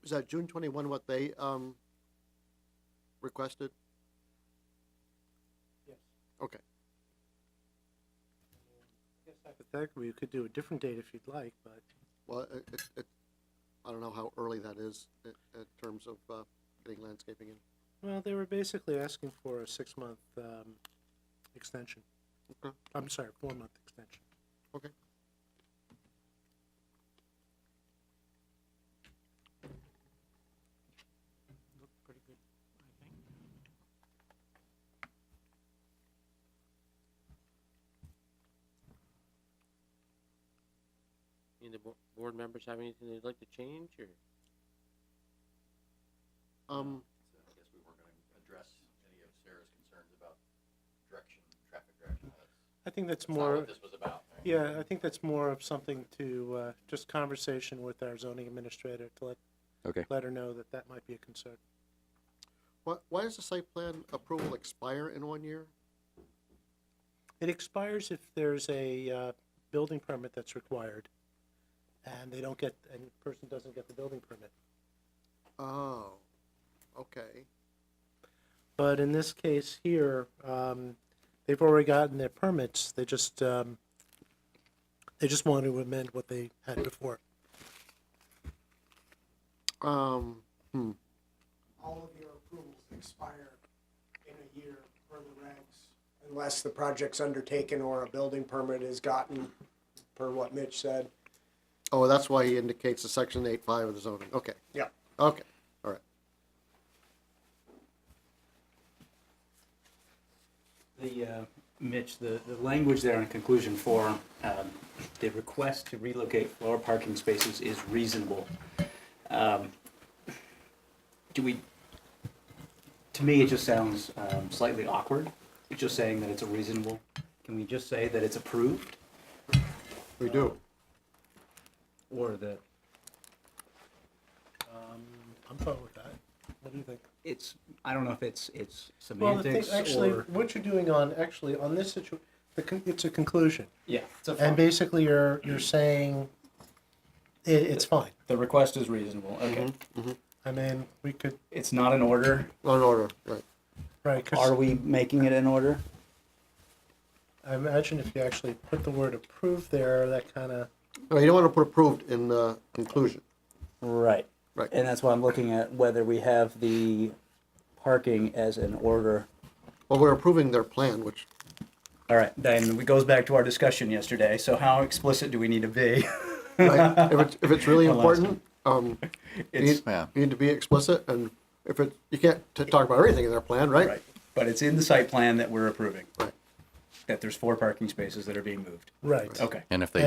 Is that June 21 what they requested? Yes. Okay. I guess hypothetically, you could do a different date if you'd like, but Well, I don't know how early that is in terms of getting landscaping in. well, they were basically asking for a 6-month extension. Okay. I'm sorry, 4-month extension. Okay. Looked pretty good, I think. Any of the board members have anything they'd like to change, or? So I guess we weren't gonna address any of Sarah's concerns about direction, traffic direction. I think that's That's not more, what this was about, right? yeah, I think that's more of something to, just conversation with our zoning administrator to let her know that that might be a concern. Why does the site plan approval expire in 1 year? It expires if there's a building permit that's required, and they don't get, and the person doesn't get the building permit. Oh, okay. But in this case here, they've already gotten their permits. They just want to amend what they had before. Hmm. All of your approvals expire in a year per the regs, unless the project's undertaken or a building permit is gotten, per what Mitch said. Oh, that's why he indicates the section 8.5 of the zoning. Okay. Yeah. Okay. All right. Mitch, the language there in conclusion 4, the request to relocate floor parking spaces is reasonable. To me, it just sounds slightly awkward. It's just saying that it's a reasonable. Can we just say that it's approved? We do. Or that I'm fine with that. What do you think? it's, I don't know if it's Well, the thing, semantics actually, or. what you're doing on this it's a conclusion, Yeah, it's a and basically you're saying it's fine. the request is reasonable, okay. I mean, we could, It's not an order. On order, right. right? 'Cause Are we making it in order? I imagine if you actually put the word approved there, that kind of. No, you don't want to put approved in the conclusion. Right. Right. And that's why I'm looking at whether we have the parking as an order. Well, we're approving their plan, which, All right, then it goes back to our discussion yesterday. So how explicit do we need to be? right, if it's really The last important, you It's need to be explicit, and if you can't talk about everything in their plan, right? right, but it's in the site plan that we're approving. Right. That there's 4 parking spaces that are being moved. Right. Okay. And if And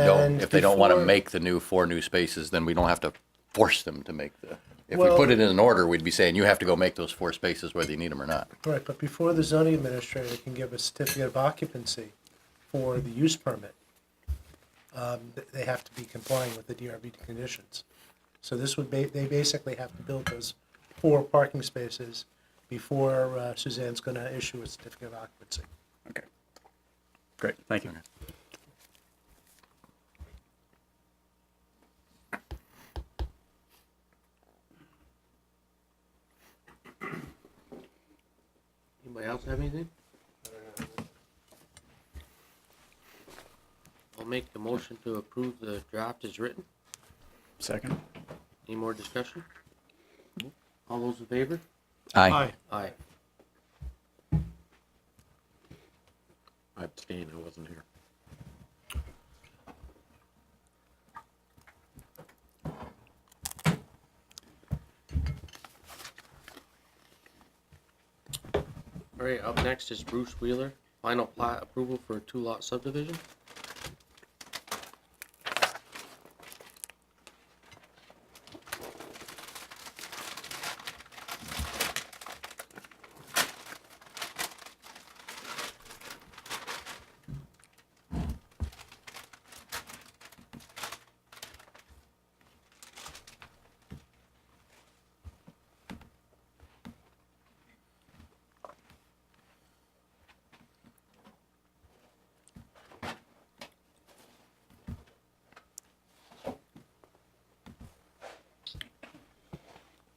they don't want to before- make the 4 new spaces, then we don't have to force them to make the, if we Well- put it in an order, we'd be saying you have to go make those 4 spaces whether you need them or not. Right, but before the zoning administrator can give a certificate of occupancy for the use permit, they have to be complying with the DRB conditions. So this would they basically have to build those 4 parking spaces before Suzanne's going to issue a certificate of occupancy. Okay. Great, thank you. Anybody else have anything? I'll make the motion to approve the draft as written. Second. Any more discussion? All those in favor? Aye. Aye. I abstain, I wasn't here. All right, up next is Bruce Wheeler, final plat approval for a 2-lot subdivision.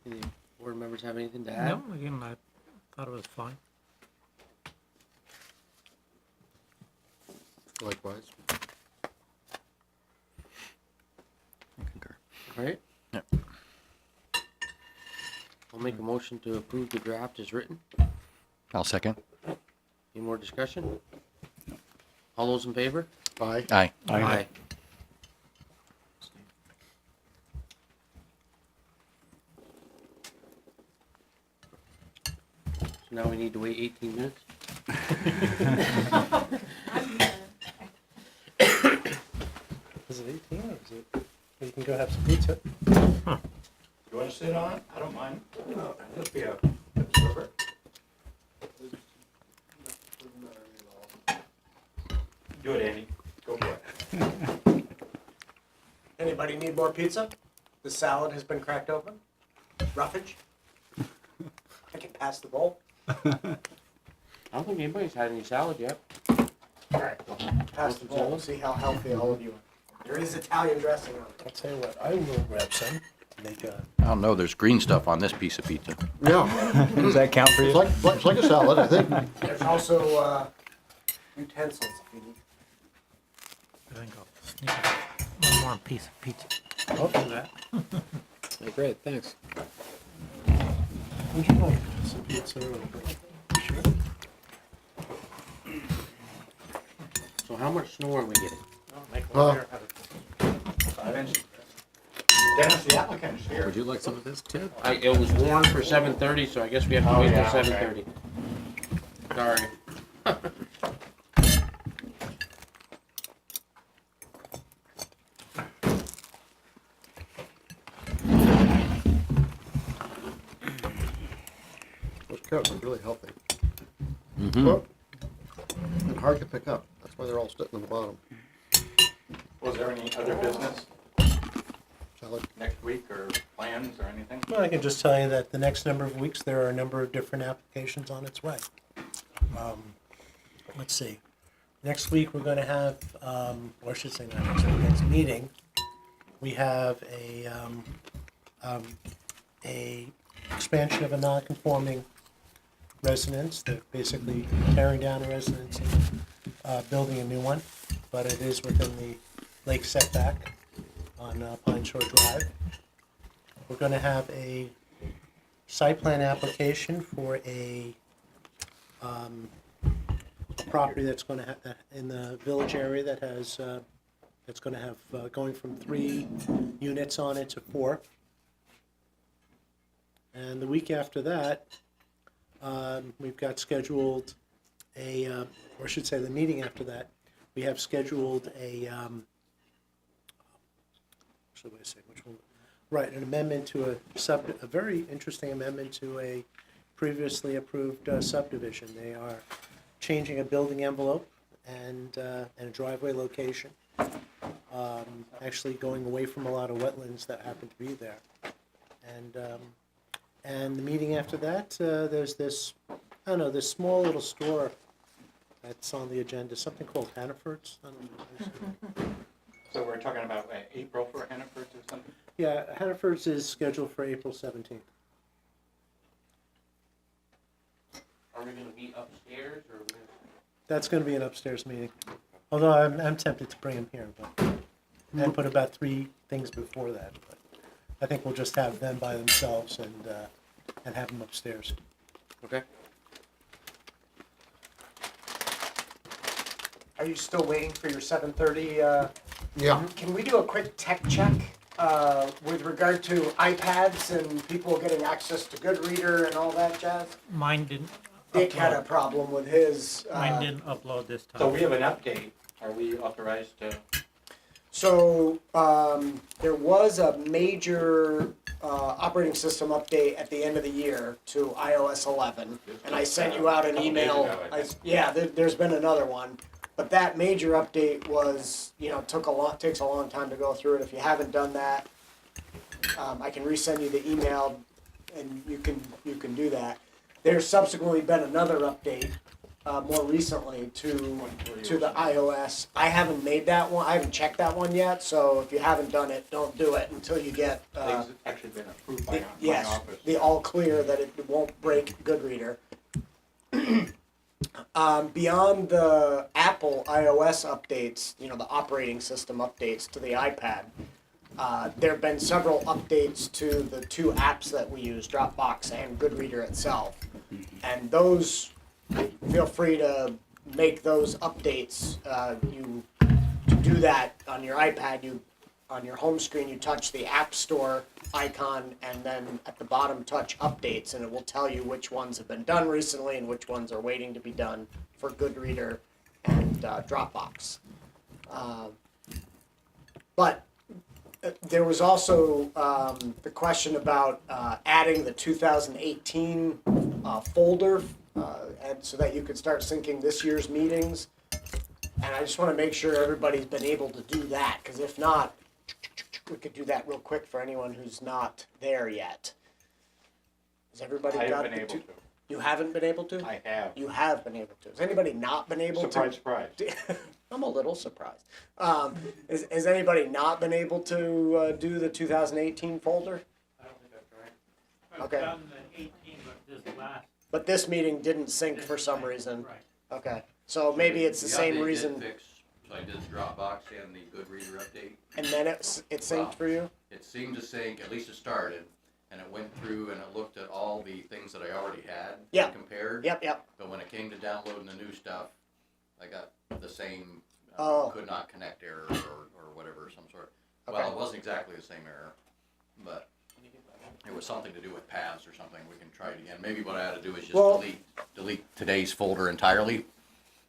Any board members have anything to add? No, again, I thought it was fine. Likewise. I concur. Alright. Yep. I'll make a motion to approve the draft as written. I'll second. Any more discussion? All those in favor? Aye. Aye. Aye. So now we need to wait 18 minutes? Is it 18 or is it, you can go have some pizza? You wanna sit on it? I don't mind. It'll be a observer. Do it, Andy. Go for it. Anybody need more pizza? The salad has been cracked open. Roughage. I can pass the bowl. I don't think anybody's had any salad yet. All right, pass the bowl. See how healthy all of you are. There is Italian dressing on it. I'll tell you what, I will grab some to make a, I don't know, there's green stuff on this piece of pizza. Yeah, Does that count for it's like a salad, I think. There's also utensils if you need. I think I'll sneak one more piece of pizza. I'll do that. Oh, great, thanks. Would you like some pizza or? Sure. So how much snow are we getting? Dennis, the applicant is here. Would you like some of this, Ted? It was warned for 7:30, so I guess we have to wait till yeah, okay. 7:30. Sorry. Those carrots are really healthy. Mm-hmm. Well, and hard to pick up. That's why they're all sitting on the bottom. Was there any other business Salad. next week or plans or anything? Well, I can just tell you that the next number of weeks, there are a number of different applications on its way. Let's see. Next week, we're going to have, or I should say not next week, next meeting, we have a expansion of a non-conforming residence. They're basically tearing down a residence and building a new one, but it is within the lake setback on Pine Shore Drive. We're going to have a site plan application for a property that's going to have, in the village area that has, that's going to have, going from 3 units on it to 4. And the week after that, we've got scheduled a, or I should say the meeting after that, we have scheduled a, actually, wait a second, which one? Right, an amendment to a very interesting amendment to a previously approved subdivision. They are changing a building envelope and a driveway location. Actually going away from a lot of wetlands that happen to be there. And the meeting after that, there's this, I don't know, this small little store that's on the agenda, something called Hannaford's. I don't know. So we're talking about April for Hannaford's or something? Yeah, Hannaford's is scheduled for April 17th. Are we gonna be upstairs or? That's going to be an upstairs meeting. Although I'm tempted to bring him here, but and put about 3 things before that. But I think we'll just have them by themselves and have them upstairs. Okay. Are you still waiting for your 7:30? Yeah. Can we do a quick tech check with regard to iPads and people getting access to Goodreader and all that jazz? Mine didn't Dick had a upload. problem with his. Mine didn't upload this time. So we have an update. Are we authorized to? So there was a major operating system update at the end of the year to iOS 11, and I sent you out an email. There's been another one, but that major update was, takes a long time to go through it. If you haven't done that, I can resend you the email, and you can do that. There's subsequently been another update more recently to the iOS. I haven't made that one, I haven't checked that one yet, so if you haven't done it, don't do it until you get, Things actually been approved by my yes, office. the all clear that it won't break Goodreader. Beyond the Apple iOS updates, you know, the operating system updates to the iPad, there have been several updates to the two apps that we use, Dropbox and Goodreader itself. And those, feel free to make those updates. To do that on your iPad, on your home screen, you touch the App Store icon, and then at the bottom touch Updates, and it will tell you which ones have been done recently and which ones are waiting to be done for Goodreader and Dropbox. But there was also the question about adding the 2018 folder, and so that you could start syncing this year's meetings. And I just want to make sure everybody's been able to do that, because if not, we could do that real quick for anyone who's not there yet. Has everybody I got have been the able to. You haven't been able to? I have. You have been able to. Has anybody not been able Surprise, surprise. to? I'm a little surprised. Has anybody not been able to do the 2018 folder? I don't think I've tried. Okay. I've done the 18, but this last, But this meeting didn't sync for some reason. right. Okay, so maybe it's the same reason, So I did the Dropbox and the Goodreader update. and then it synced for you? It seemed to sync, at least it started, and it went through and it looked at all the things that I already had. Yeah. And compared. Yep. But when it came to downloading the new stuff, I got the same, Oh. could not connect error or whatever, some sort. Okay. Well, it wasn't exactly the same error, but it was something to do with paths or something. We can try it again. Maybe what I ought to do is just Well- delete today's folder entirely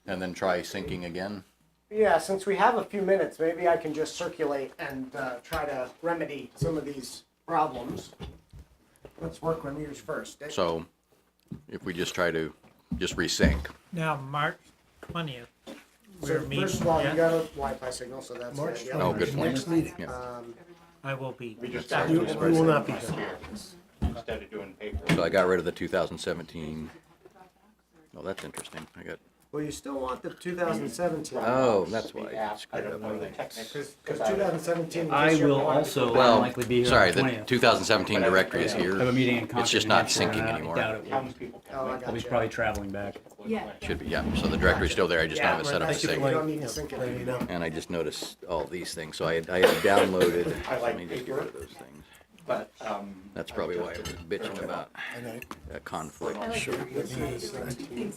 and then try syncing again. Yeah, since we have a few minutes, maybe I can just circulate and try to remedy some of these problems. Let's work on yours first. So if we just try to just resync. Now, March 20th, we're So meeting, first of all, you yeah? got a Wi-Fi signal, so that's March good. Oh, Yeah. good point. Next meeting. Yeah. I will be. We just back. You will not be done. instead of doing paper. So I got rid of the 2017. Oh, that's interesting. I got, Well, you still want the 2017. oh, that's why. I I screwed don't up. know the technical. Because 2017. I this year will wanted- also Well, likely be here sorry, on the the 20th. 2017 directory is I have a here. meeting in It's Concord, just New not Hampshire, syncing and I anymore. doubt it will. Townspeople can Oh, I make got I'll be you. probably traveling back. Yeah. Should be, yeah. So the directory's still there. I just don't have it set up to Thank you for sync. You letting don't need to sync it letting me know. And I just noticed all these things. So I had downloaded. I like Let me just get paper. rid of those things. But, That's probably why I was bitching about I know. a conflict. I like Sure. things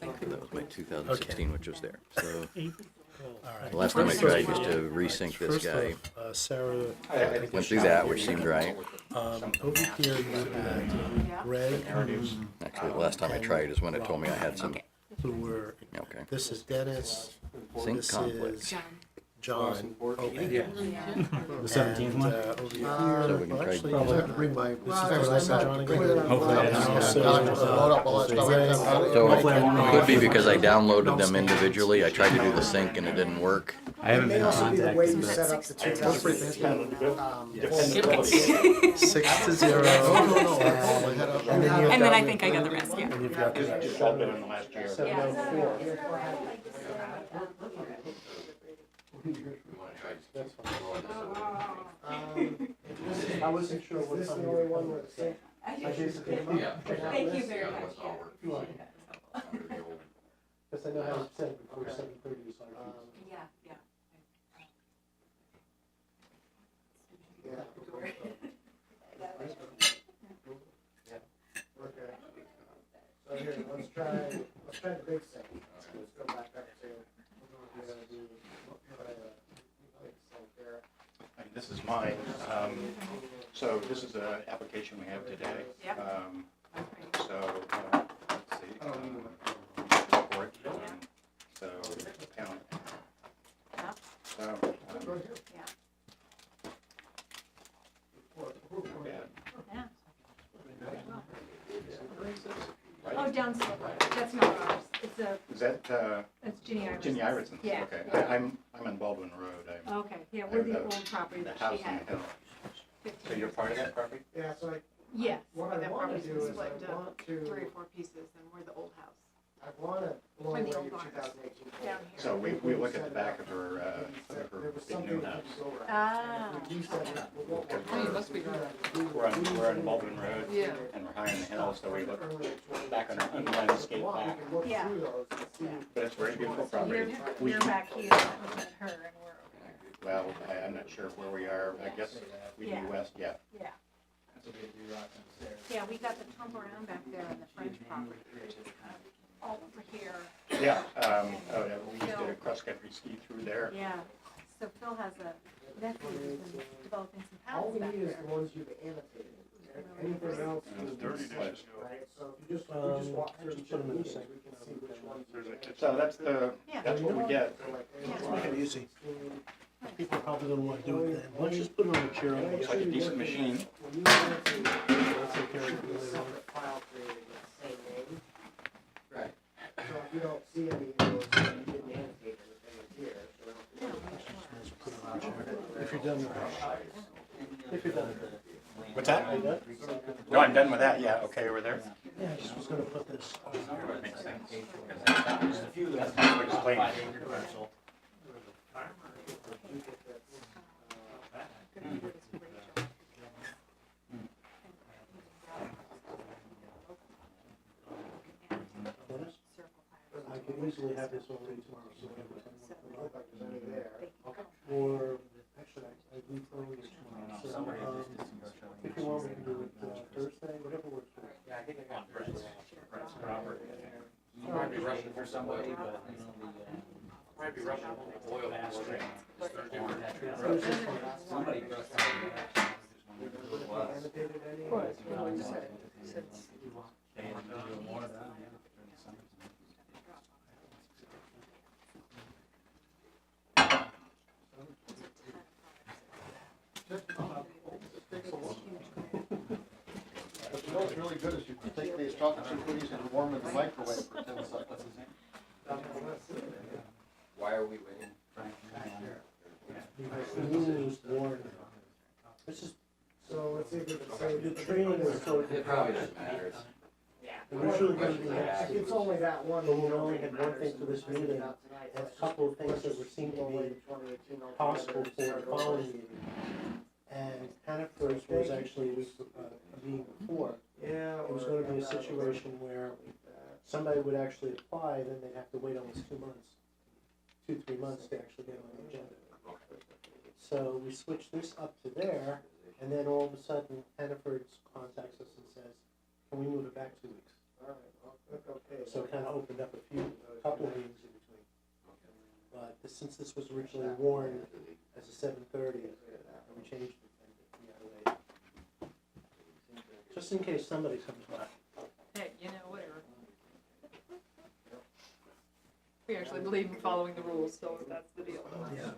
like That was my 2016, which was there. So All right. the last time I tried just to resync this First guy. off, Sarah, Went through that, which seemed right. over here, you had Greg, Actually, the last time I tried is when it told me I had some. Okay. who were, Okay. this is Dennis, Sync this conflict. is John. John. Yeah. The 17th one? Over here, So we can well, try- actually, Probably have to bring my, this is where I saw John again. Hopefully I And don't also, load up all that stuff. So Hopefully I won't it could be because I downloaded them individually. I tried to do the sync and it didn't work. I haven't It may been in also be the way you contact. set up the 2016. yes. 6-0. And then you've And then got I think I got the rest, yeah. And you've got the it's all been in the last year. 704. I wasn't sure Is what this the time only one where the sync? Thank you very much. Because I know how to send before 7:30, so Yeah, yeah. Yeah. Okay. So here, let's try the big sync. Let's go back up to. We're gonna do, big sync there. This is mine. So this is an application we have today. Yep. So, let's see. Report. So, town. Yep. So, Yeah. yeah. Yeah. Right. Oh, downstairs. That's not ours. It's a, Is that, that's Ginny Iverson's. Ginny Iverson's? Yeah. Okay. Yeah. I'm on Baldwin Road. I'm Okay, yeah, we're the old property the that house she on had. the hill. 15 So you're years part of ago. that property? Yeah, so Yes, what but I that want to property's do been is split I into want 3 or to, 4 pieces, and we're the old house. I wanna blow When away the your old barn 2018 quote. down here. So we look at the back of her, There was big something new that house. didn't go right. Ah, You said okay. that, well, Oh, you must be. We're on Baldwin Road, Yeah. and we're high on the hill, so we look back on our unlandscaped back. Yeah. But it's a very beautiful So you're, property. you're back here, looking at her, and we're over Well, I'm not sure where we are, I guess we'd be Yeah. west, yeah. there. Yeah. Yeah, we got the tump around back there in the French property, which is kind of all over here. Yeah, we used to cross-country ski through there. Yeah, so Phil has a nephew who's been developing some All houses we back need is there. the ones you've annotated. Anything else? is dirty discussion, right? So if you just walk through just each put of 'em in the the meetings, we can see which ones. So that's what we get. Let's make it easy. People probably don't wanna do it then. Let's just put it on a chair. and Looks like a decent machine. When you annotate, Let's take care of should be a it later on. separate file created with the same name. Right. So if you don't see any of those, then you didn't annotate anything in here, so we don't. No, I'm sure. Let's put it on a chair. If you're done with it. If you're done with it. What's that? Are you done? No, I'm done with that, yeah, okay, over there. Yeah, I just was gonna put this. Makes sense. That's what explains. I could easily have this already tomorrow, so we have Look like there's any there. or, actually, I leave early tomorrow, so, if you want, we can do it Thursday, whatever works for you. Yeah, I think I got Brent's property. You might be rushing for somebody, but, you know, might be rushing for oil master. Somebody brushed Annotated any? But you know what's really good is you can take these chocolate chip cookies and warm them in the microwave for 10 seconds. Why are we waiting? Because the meeting was warned. This is, So let's see if we can say. the training was sort of. It probably doesn't matter, it's. Originally gonna be next week, It's only that one. but we only had one thing for this meeting, and a couple of things that would seem to be possible for the following meeting. And Hannaford's was actually a week, a meeting before. Yeah. It was gonna be a situation where somebody would actually apply, then they'd have to wait almost 2 months, 3 months to actually get on the agenda. So we switched this up to there, and then all of a sudden Hannaford's contacts us and says, can we move it back 2 weeks? Okay. So it kind of opened up a couple of meetings in between. But since this was originally warned as a 7:30, we changed it and we had to wait. Just in case somebody comes by. Hey, you know, whatever. We actually believe in following the rules, so that's the deal. Yeah.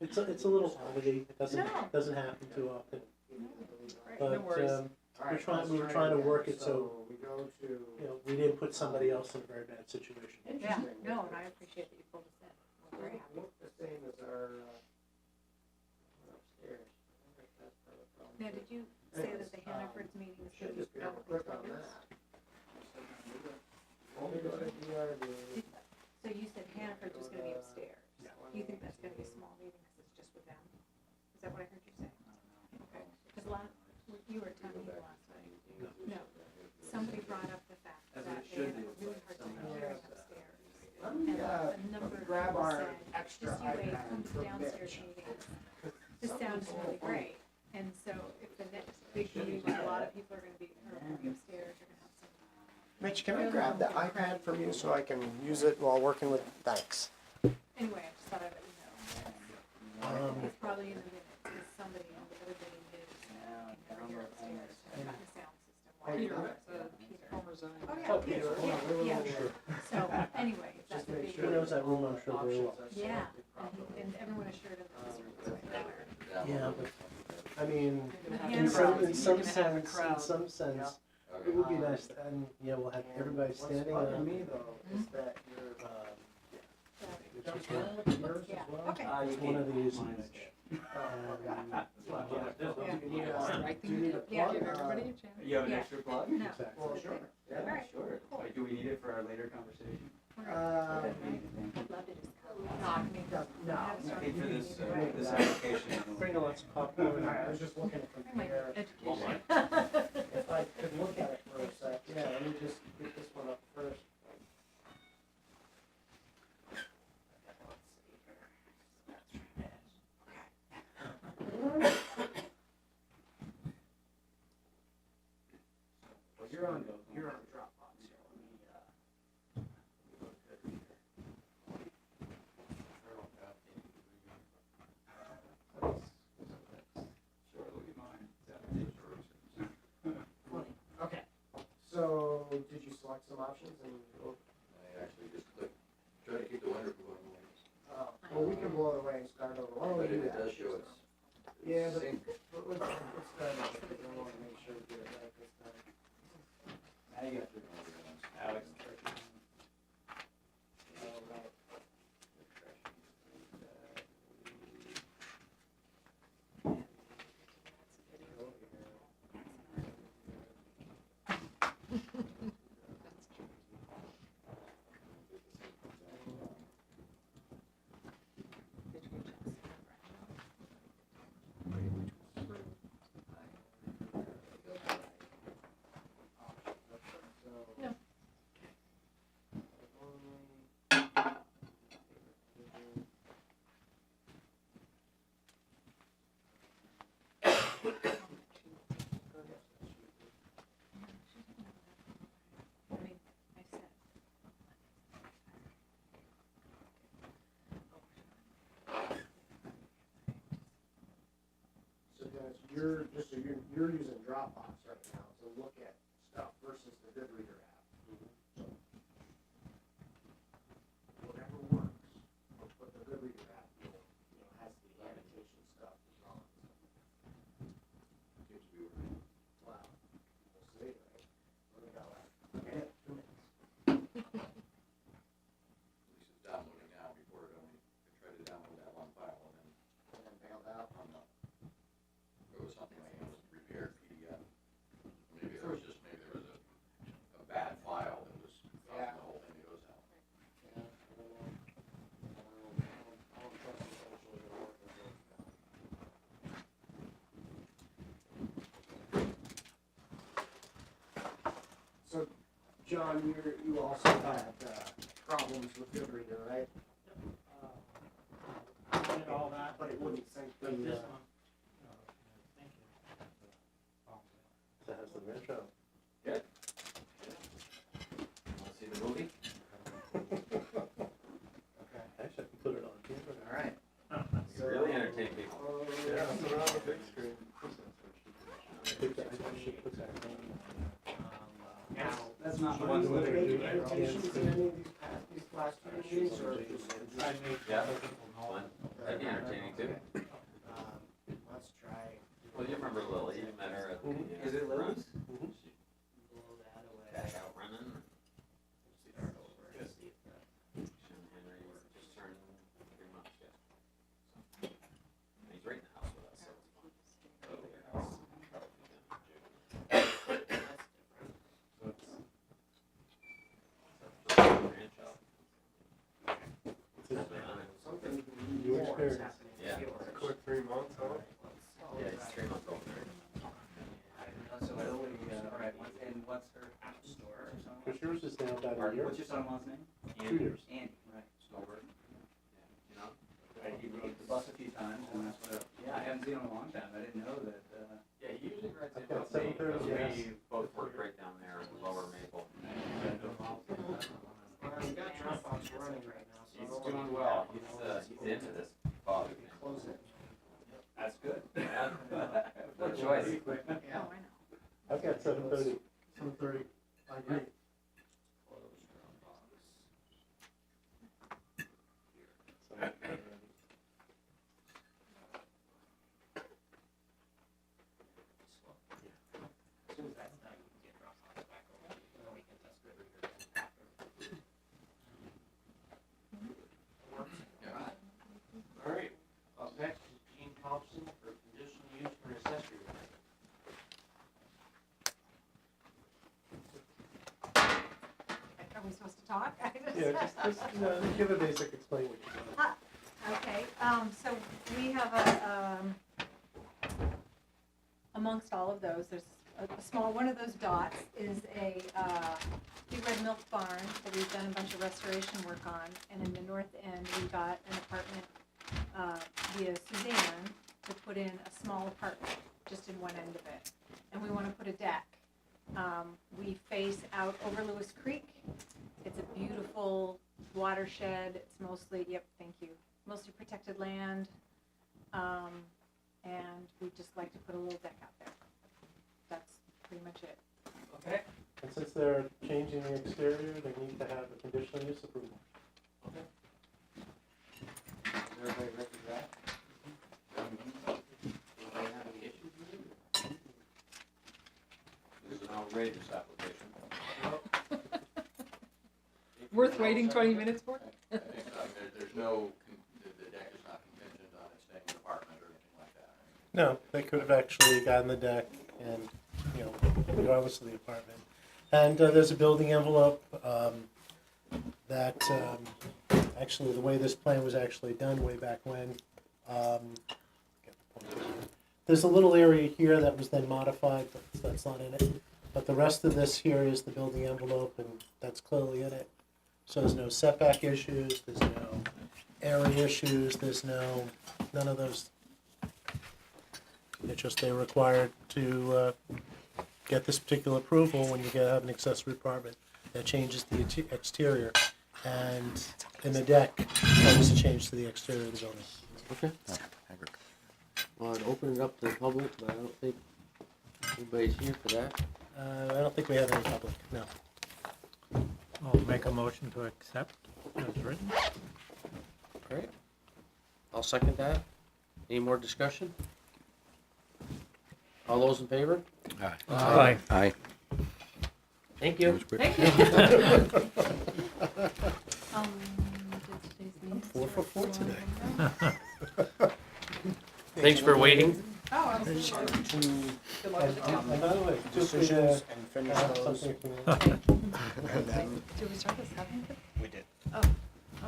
It's a little oddity. It doesn't happen too often. Right, no worries. But we were trying to work it so, we go to. you know, we didn't put somebody else in a very bad situation. Yeah, no, and I appreciate that you pulled us in. We're very happy. Look the same as our, upstairs. I think that's part of the problem. Now, did you say that the Hannaford's meeting is going to be Just be able to click on that. Only go to DRB. So you said Hannaford's was going to be upstairs. You think that's going to be a small meeting because it's just with them? Is that what I heard you say? Okay. Because you were telling me last night. No. Somebody brought up the fact that they had a really hard time hearing upstairs. And a number of grab people our said, extra just you wait, iPad come to for downstairs Mitch. meetings. This sounds really great. And so if the next big meeting, a lot of people are going to be upstairs, you're going to have some. Mitch, can I grab the iPad from you so I can use it while working with, thanks. Anyway, I just thought I'd let you know. It's probably in the minutes, because somebody, everybody in his, over here upstairs, got the sound system. Peter, Peter. Homer Zion. Oh, yeah, yeah. So, anyway, if that's a big. He knows that room, I'm sure, very well. Yeah, and everyone assured him that this room was way better. Yeah, but, I mean, In in some some sense, it would be nice, and, yeah, we'll have everybody standing What's up. me though, is that you're. It's just one- Yeah, okay. it's one of these, Mitch. Do you need Right a, thing do you to need do. a Yeah, plug? give everybody a chance. You have an Yeah. extra plug? No. Exactly. Well, sure. All right, Sure. cool. do we need it for our later conversation? Uh, I'd love to just come. no. I think for this application. Bring a let's popcorn. I was just looking to Bring my compare. education. If I could look at it for a sec, yeah, let me just get this one up first. Well, you're on Dropbox here, let me, look good here. Sure, look at mine. Funny, okay. So, did you select some options and, I actually just clicked, try to keep the winter blue on the wings. well, we can blow it away and start over. Why don't we But if do it that? does show it's. Yeah, but sync. let's start over. I want to make sure we get it right this time. Now you got Alex. Oh, right. No. I mean, I said. So Dennis, you're using Dropbox right now to look at stuff versus the GoodReader app. So whatever works, but the GoodReader app, has the annotation stuff as well. Seems to be working. Wow. We'll see, right? What we got left? Okay, 2 minutes. At least it's downloading now. Before it only, I tried to download that one file and then And then bailed out. it was something like it was repaired PDF. Maybe there was a bad file that was causing Yeah. the whole thing to go south. Yeah, I don't know. I don't trust this actually gonna work as well. So, John, you also had, problems with GoodReader, right? Did all that, but it wouldn't sync the, That has the intro. Wanna see the movie? okay. Actually, I can put it on camera. All right. So- Really entertain people. Yeah, it's around the big screen. I should put that on. Now, That's not The mine. ones that are make due- annotations in any of these last few meetings, or just? Yeah. Fun. That'd be entertaining too. Let's try. Well, you remember Lily, you met her at the. Is it Lily's? She Blow that away. back out running. Start over and see if that. She and Henry were just turned 3 months ago. And he's right in the house with us, so it's fun. So their house is probably gonna do. That's different. So it's a ranch out. Something Your more is experience. happening Yeah. here. It's a quick 3 months, huh? Yeah, he's 3 months old. So Lily, right, and what's her app store or something? Because yours is now about a year. What's your son-in-law's name? 2 years. Andy, right. Snowbird. You know? He rode the bus a few times, and that's what, yeah, I haven't seen him in a long time, I didn't know that, Yeah, he usually rides I've in got with me, 7:30, because yes. we both work right down there in Lower Maple. We got Dropbox running right now, so. I He's don't wanna doing do well, that. he's into this father thing. Close it. that's good. Yeah. Good choice. Yeah. Oh, I know. I've got 7:30. 7:30. I agree. Close Dropbox. As soon as that's done, you can get Dropbox back over, and then we can test GoodReader after. Yeah. All right, up next is Gene Thompson for conditional use for an accessory. talk? I just- just give a basic explain what you're doing. Okay, so we have amongst all of those, there's a small, one of those dots is a Big Red Milk barn that we've done a bunch of restoration work on, and in the north end, we got an apartment via Suzanne to put in a small apartment, just in one end of it, and we want to put a deck. We face out over Lewis Creek. It's a beautiful watershed. It's mostly, yep, thank you, mostly protected land. And we'd just like to put a little deck out there. That's pretty much it. Okay. And since they're changing the exterior, they need to have a conditional use approval. Okay. Is everybody ready for that? Anybody have any issues with it? This is an outrageous application. Worth waiting 20 minutes for? There's no, the deck is not contingent on it staying an apartment or anything like that. No, they could have actually gotten the deck and, regardless of the apartment. And there's a building envelope that, actually, the way this plan was actually done way back when, there's a little area here that was then modified, but that's not in it. But the rest of this here is the building envelope, and that's clearly in it. So there's no setback issues, there's no area issues, there's none of those. It's just they're required to get this particular approval when you have an accessory apartment that changes the exterior. And in the deck, that is a change to the exterior of the building. Okay. Well, I'd open it up to the public, but I don't think anybody's here for that. I don't think we have any public, no. I'll make a motion to accept as written. All right. I'll second that. Any more discussion? All those in favor? Aye. Aye. Thank you. Thank you. Did today's meeting 4 for 4 today. Thanks for waiting. Oh, I'm sorry. Good luck with the town. And by the way, just Decisions and finish have those. something from you. And then Did we start this 7th? we did. Oh,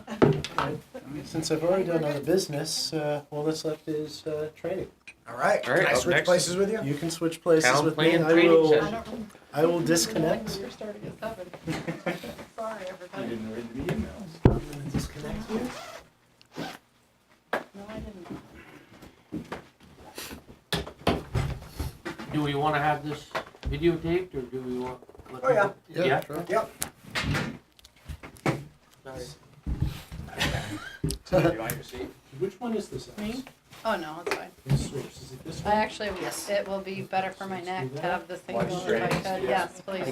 okay. Since I've already done other business, all that's left is training. All right. All right, Can I up switch next places with you? You can switch places Town with me. plan I training will, session. I will disconnect. You're starting at 7. Sorry, everybody. didn't read the emails. I'm gonna disconnect you. No, I didn't. Do we want to have this videotaped, or do we want? Oh, yeah. Yeah? Sure. Yep. Sorry. Do you want your seat? Which one is this? Me? Oh, no, it's fine. This switch, is it this I one? actually, it will be better for my neck to have this thing Watch go if I straight. could. Yes, please.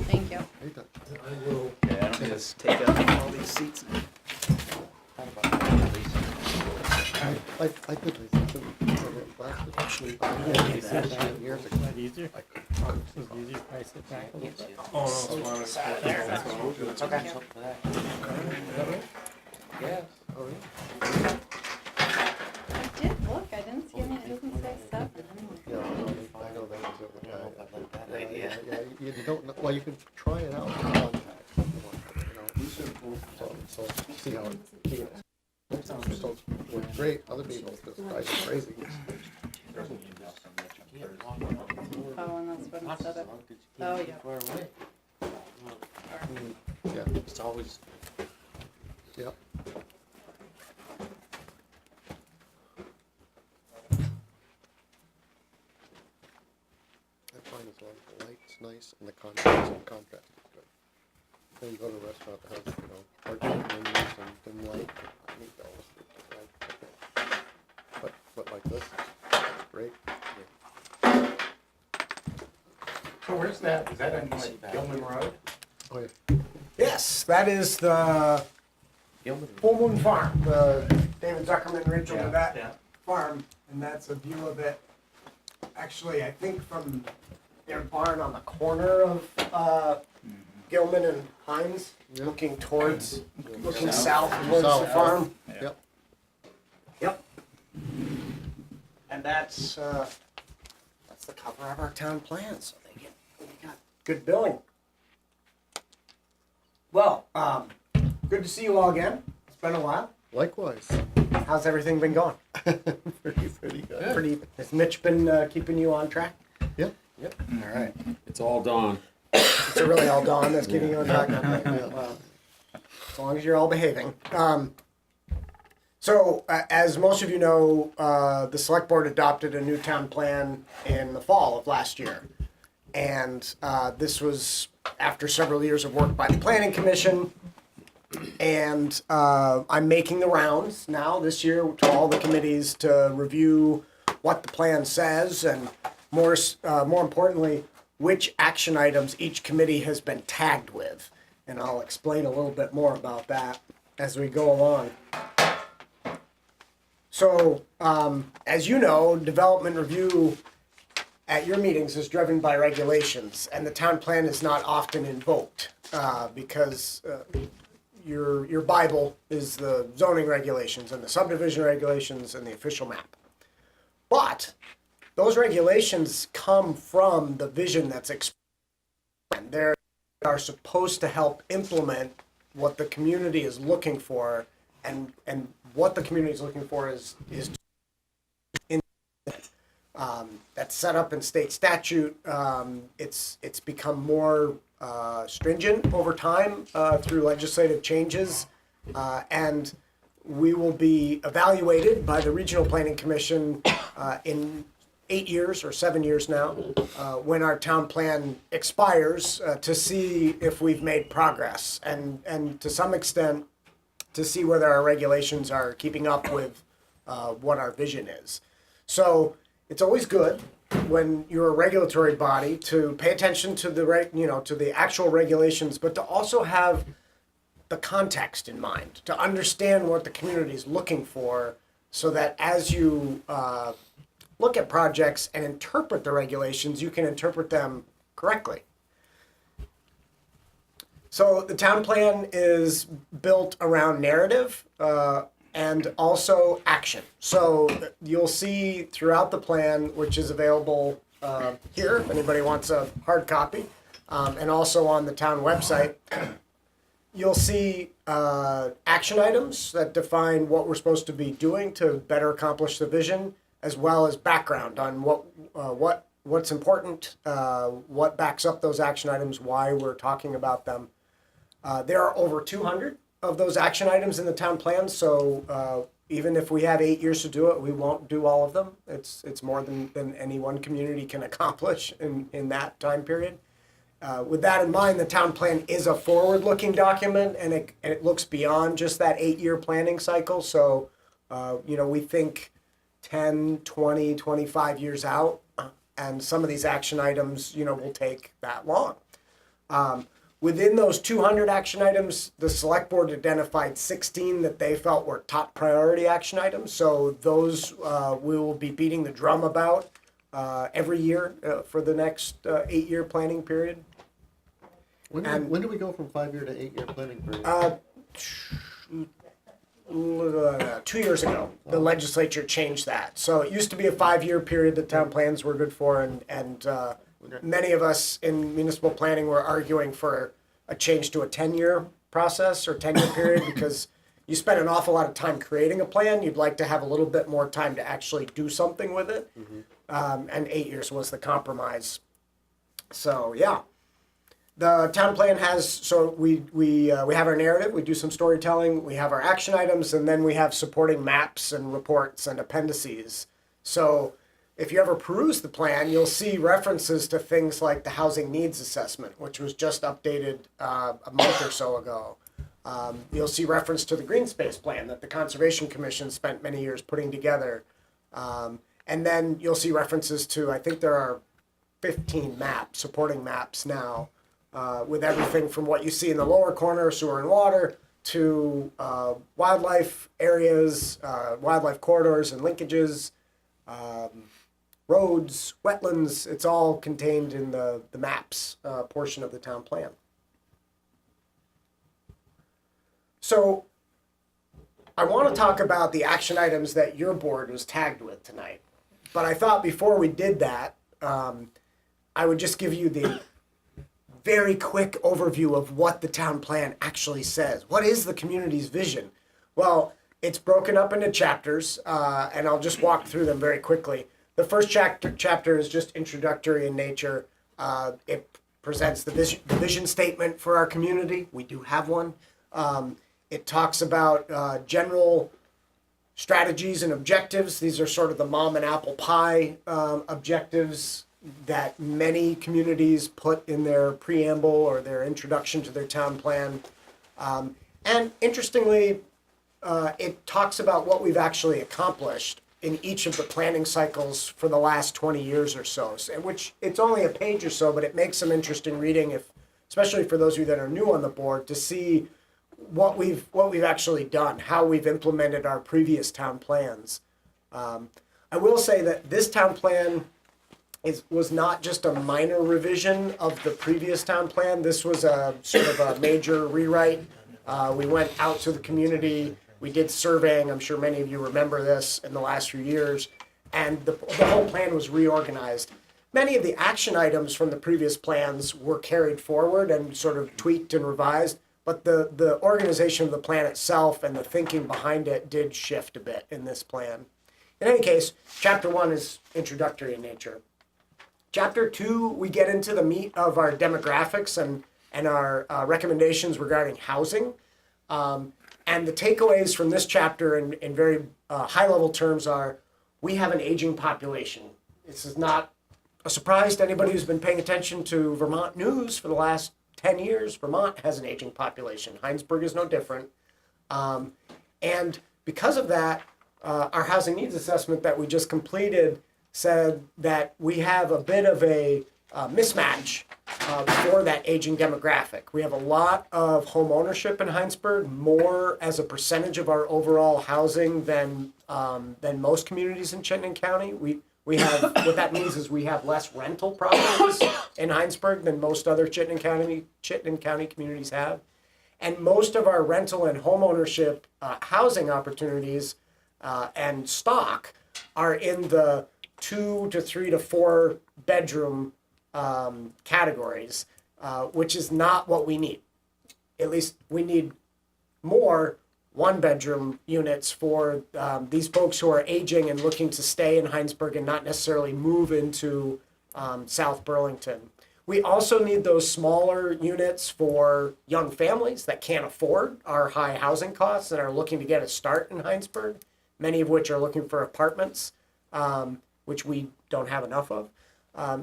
Thank you. Hey, that- I will. Yeah, I don't just take up all these seats. I did, I think actually, years ago. That easier? Is it easier if I sit back a little bit? Yeah. Oh, yeah? I did look, I didn't see any, it doesn't say 7. Yeah, I know they do it. Yeah, you don't, know- well, you can try it out in contact. So, see how it, some results work great, other people just drive you crazy. Oh, and that's what it said it. Oh, yeah. Far away. Yeah, It's always, yep. I find as long as the light's nice and the contrast is good. Then you go to a restaurant that has, artistic menus and dim light, I need those. But like this, it's great. So where's that? Is that on like Gilman Road? Oh, yeah. Yes, that is the Full Moon Farm, the David Zuckerman Ridge over that Yeah. farm, and that's a view of it. Actually, I think from their barn on the corner of Gilman and Hines, Yeah. looking towards, looking South. south towards the South. farm. Yep. Yep. And that's the cover of our town plan, so we got good billing. Well, good to see you all again. It's been a while. Likewise. How's everything been going? Pretty good. Has Mitch been keeping you on track? Yep. All right. It's all dawn. So really all Dawn that's keeping you on track? Yeah. Well, as long as you're all behaving. So, as most of you know, the select board adopted a new town plan in the fall of last year. And this was after several years of work by the planning commission. And I'm making the rounds now this year to all the committees to review what the plan says and more importantly, which action items each committee has been tagged with. And I'll explain a little bit more about that as we go along. So, as you know, development review at your meetings is driven by regulations, and the town plan is not often invoked because your Bible is the zoning regulations and the subdivision regulations and the official map. But those regulations come from the vision that's expressed. They are supposed to help implement what the community is looking for, and what the community is looking for is in that's set up in state statute. It's become more stringent over time through legislative changes, and we will be evaluated by the Regional Planning Commission in 8 years or 7 years now, when our town plan expires, to see if we've made progress, and to some extent to see whether our regulations are keeping up with what our vision is. So it's always good when you're a regulatory body to pay attention to to the actual regulations, but to also have the context in mind, to understand what the community is looking for, so that as you look at projects and interpret the regulations, you can interpret them correctly. So the town plan is built around narrative and also action. So you'll see throughout the plan, which is available here if anybody wants a hard copy, and also on the town website, you'll see action items that define what we're supposed to be doing to better accomplish the vision, as well as background on what's important, what backs up those action items, why we're talking about them. There are over 200 of those action items in the town plan, so even if we have 8 years to do it, we won't do all of them. It's more than any one community can accomplish in that time period. With that in mind, the town plan is a forward-looking document, and it looks beyond just that 8-year planning cycle. So, we think 10, 20, 25 years out, and some of these action items, will take that long. Within those 200 action items, the select board identified 16 that they felt were top priority action items. So those we will be beating the drum about every year for the next 8-year planning period. When do we go from 5-year to 8-year planning period? 2 years ago, the legislature changed that. So it used to be a 5-year period that town plans were good for, and many of us in municipal planning were arguing for a change to a 10-year process or 10-year period because you spend an awful lot of time creating a plan. You'd like to have a little bit more time to actually do something with it. And 8 years was the compromise. So, yeah. The town plan has, so we have our narrative, we do some storytelling, we have our action items, and then we have supporting maps and reports and appendices. So if you ever peruse the plan, you'll see references to things like the housing needs assessment, which was just updated a month or so ago. You'll see reference to the green space plan that the Conservation Commission spent many years putting together. And then you'll see references to, I think there are 15 maps, supporting maps now, with everything from what you see in the lower corner, sewer and water, to wildlife areas, wildlife corridors and linkages, roads, wetlands. It's all contained in the maps portion of the town plan. So I want to talk about the action items that your board was tagged with tonight. But I thought before we did that, I would just give you very quick overview of what the town plan actually says. What is the community's vision? Well, it's broken up into chapters, and I'll just walk through them very quickly. The first chapter is just introductory in nature. It presents the vision statement for our community. We do have one. It talks about general strategies and objectives. These are sort of the mom and apple pie objectives that many communities put in their preamble or their introduction to their town plan. And interestingly, it talks about what we've actually accomplished in each of the planning cycles for the last 20 years or so, which it's only a page or so, but it makes some interesting reading, especially for those of you that are new on the board, to see what we've actually done, how we've implemented our previous town plans. I will say that this town plan was not just a minor revision of the previous town plan. This was a sort of a major rewrite. We went out to the community. We did surveying. I'm sure many of you remember this in the last few years. And the whole plan was reorganized. Many of the action items from the previous plans were carried forward and sort of tweaked and revised. But the organization of the plan itself and the thinking behind it did shift a bit in this plan. In any case, chapter 1 is introductory in nature. Chapter 2, we get into the meat of our demographics and our recommendations regarding housing. And the takeaways from this chapter in very high-level terms are, we have an aging population. This is not a surprise to anybody who's been paying attention to Vermont news for the last 10 years. Vermont has an aging population. Hinesburg is no different. And because of that, our housing needs assessment that we just completed said that we have a bit of a mismatch for that aging demographic. We have a lot of home ownership in Hinesburg, more as a percentage of our overall housing than most communities in Chittenden County. We have, what that means is we have less rental properties in Hinesburg than most other Chittenden County communities have. And most of our rental and home ownership housing opportunities and stock are in the 2 to 3 to 4 bedroom categories, which is not what we need. At least we need more 1-bedroom units for these folks who are aging and looking to stay in Hinesburg and not necessarily move into South Burlington. We also need those smaller units for young families that can't afford our high housing costs and are looking to get a start in Hinesburg, many of which are looking for apartments, which we don't have enough of.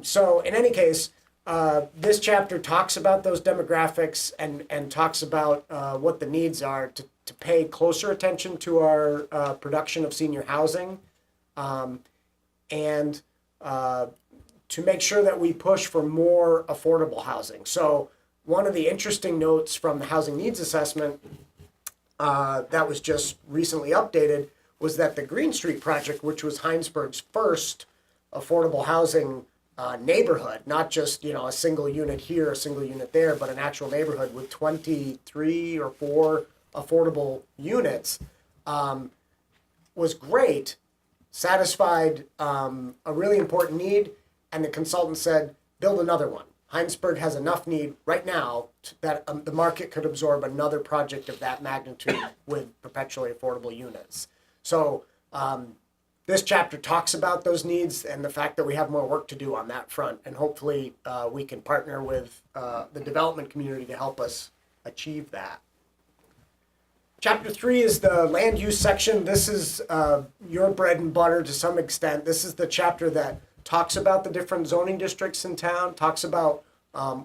So in any case, this chapter talks about those demographics and talks about what the needs are to pay closer attention to our production of senior housing and to make sure that we push for more affordable housing. So one of the interesting notes from the housing needs assessment that was just recently updated was that the Green Street project, which was Hinesburg's first affordable housing neighborhood, not just a single unit here, a single unit there, but an actual neighborhood with 23 or 4 affordable units, was great, satisfied a really important need, and the consultant said, build another one. Heinsberg has enough need right now that the market could absorb another project of that magnitude with perpetually affordable units. So this chapter talks about those needs and the fact that we have more work to do on that front, and hopefully we can partner with the development community to help us achieve that. Chapter 3 is the land use section. This is your bread and butter to some extent. This is the chapter that talks about the different zoning districts in town, talks about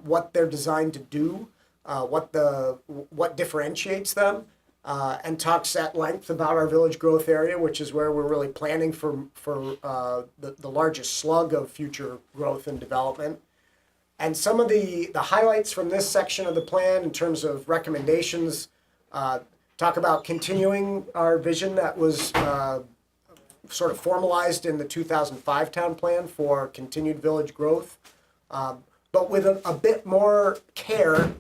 what they're designed to do, what differentiates them, and talks at length about our village growth area, which is where we're really planning for the largest slug of future growth and development. And some of the highlights from this section of the plan in terms of recommendations talk about continuing our vision that was sort of formalized in the 2005 town plan for continued village growth, but with a bit more care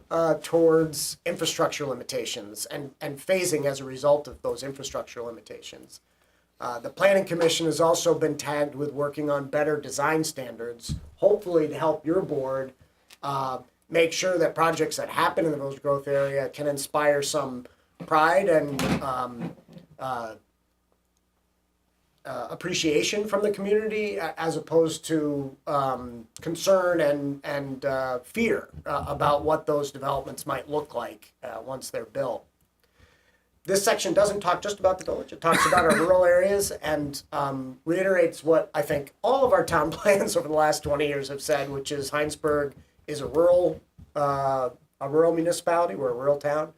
towards infrastructure limitations and phasing as a result of those infrastructure limitations. The Planning Commission has also been tagged with working on better design standards, hopefully to help your board make sure that projects that happen in the village growth area can inspire some pride and appreciation from the community, as opposed to concern and fear about what those developments might look like once they're built. This section doesn't talk just about the village. It talks about our rural areas and reiterates what I think all of our town plans over the last 20 years have said, which is Hinesburg is a rural municipality. We're a rural town,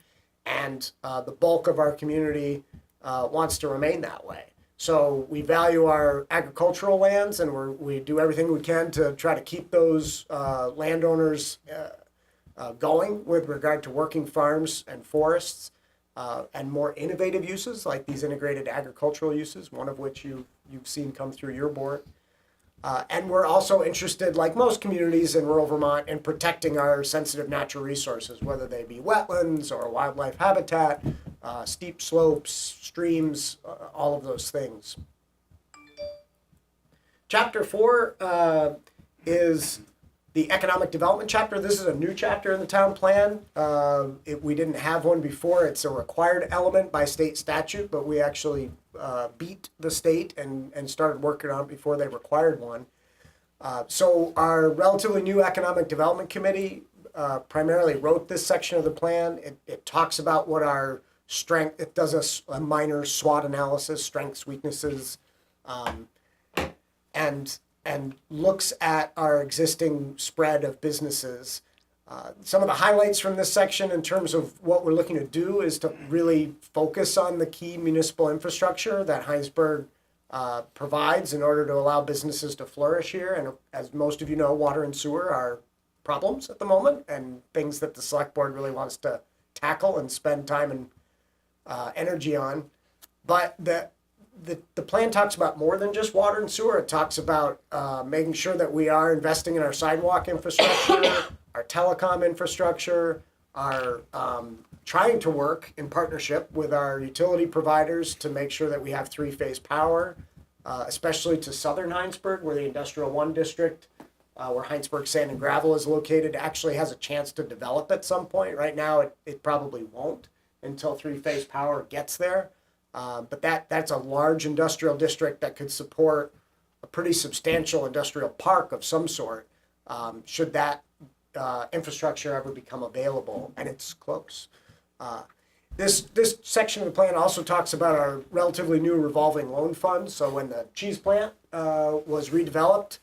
and the bulk of our community wants to remain that way. So we value our agricultural lands, and we do everything we can to try to keep those landowners going with regard to working farms and forests. And more innovative uses like these integrated agricultural uses, one of which you've seen come through your board. And we're also interested, like most communities in rural Vermont, in protecting our sensitive natural resources, whether they be wetlands or wildlife habitat, steep slopes, streams, all of those things. Chapter 4 is the economic development chapter. This is a new chapter in the town plan. We didn't have one before. It's a required element by state statute, but we actually beat the state and started working on it before they required one. So our relatively new economic development committee primarily wrote this section of the plan. It talks about what our strength, it does a minor SWOT analysis, strengths, weaknesses, and looks at our existing spread of businesses. Some of the highlights from this section in terms of what we're looking to do is to really focus on the key municipal infrastructure that Hinesburg provides in order to allow businesses to flourish here. And as most of you know, water and sewer are problems at the moment and things that the select board really wants to tackle and spend time and energy on. But the plan talks about more than just water and sewer. It talks about making sure that we are investing in our sidewalk infrastructure, our telecom infrastructure, our trying to work in partnership with our utility providers to make sure that we have three-phase power, especially to southern Hinesburg, where the Industrial 1 district, where Hinesburg Sand and Gravel is located, actually has a chance to develop at some point. Right now, it probably won't until three-phase power gets there. But that's a large industrial district that could support a pretty substantial industrial park of some sort, should that infrastructure ever become available, and it's close. This section of the plan also talks about our relatively new revolving loan fund. So when the cheese plant was redeveloped,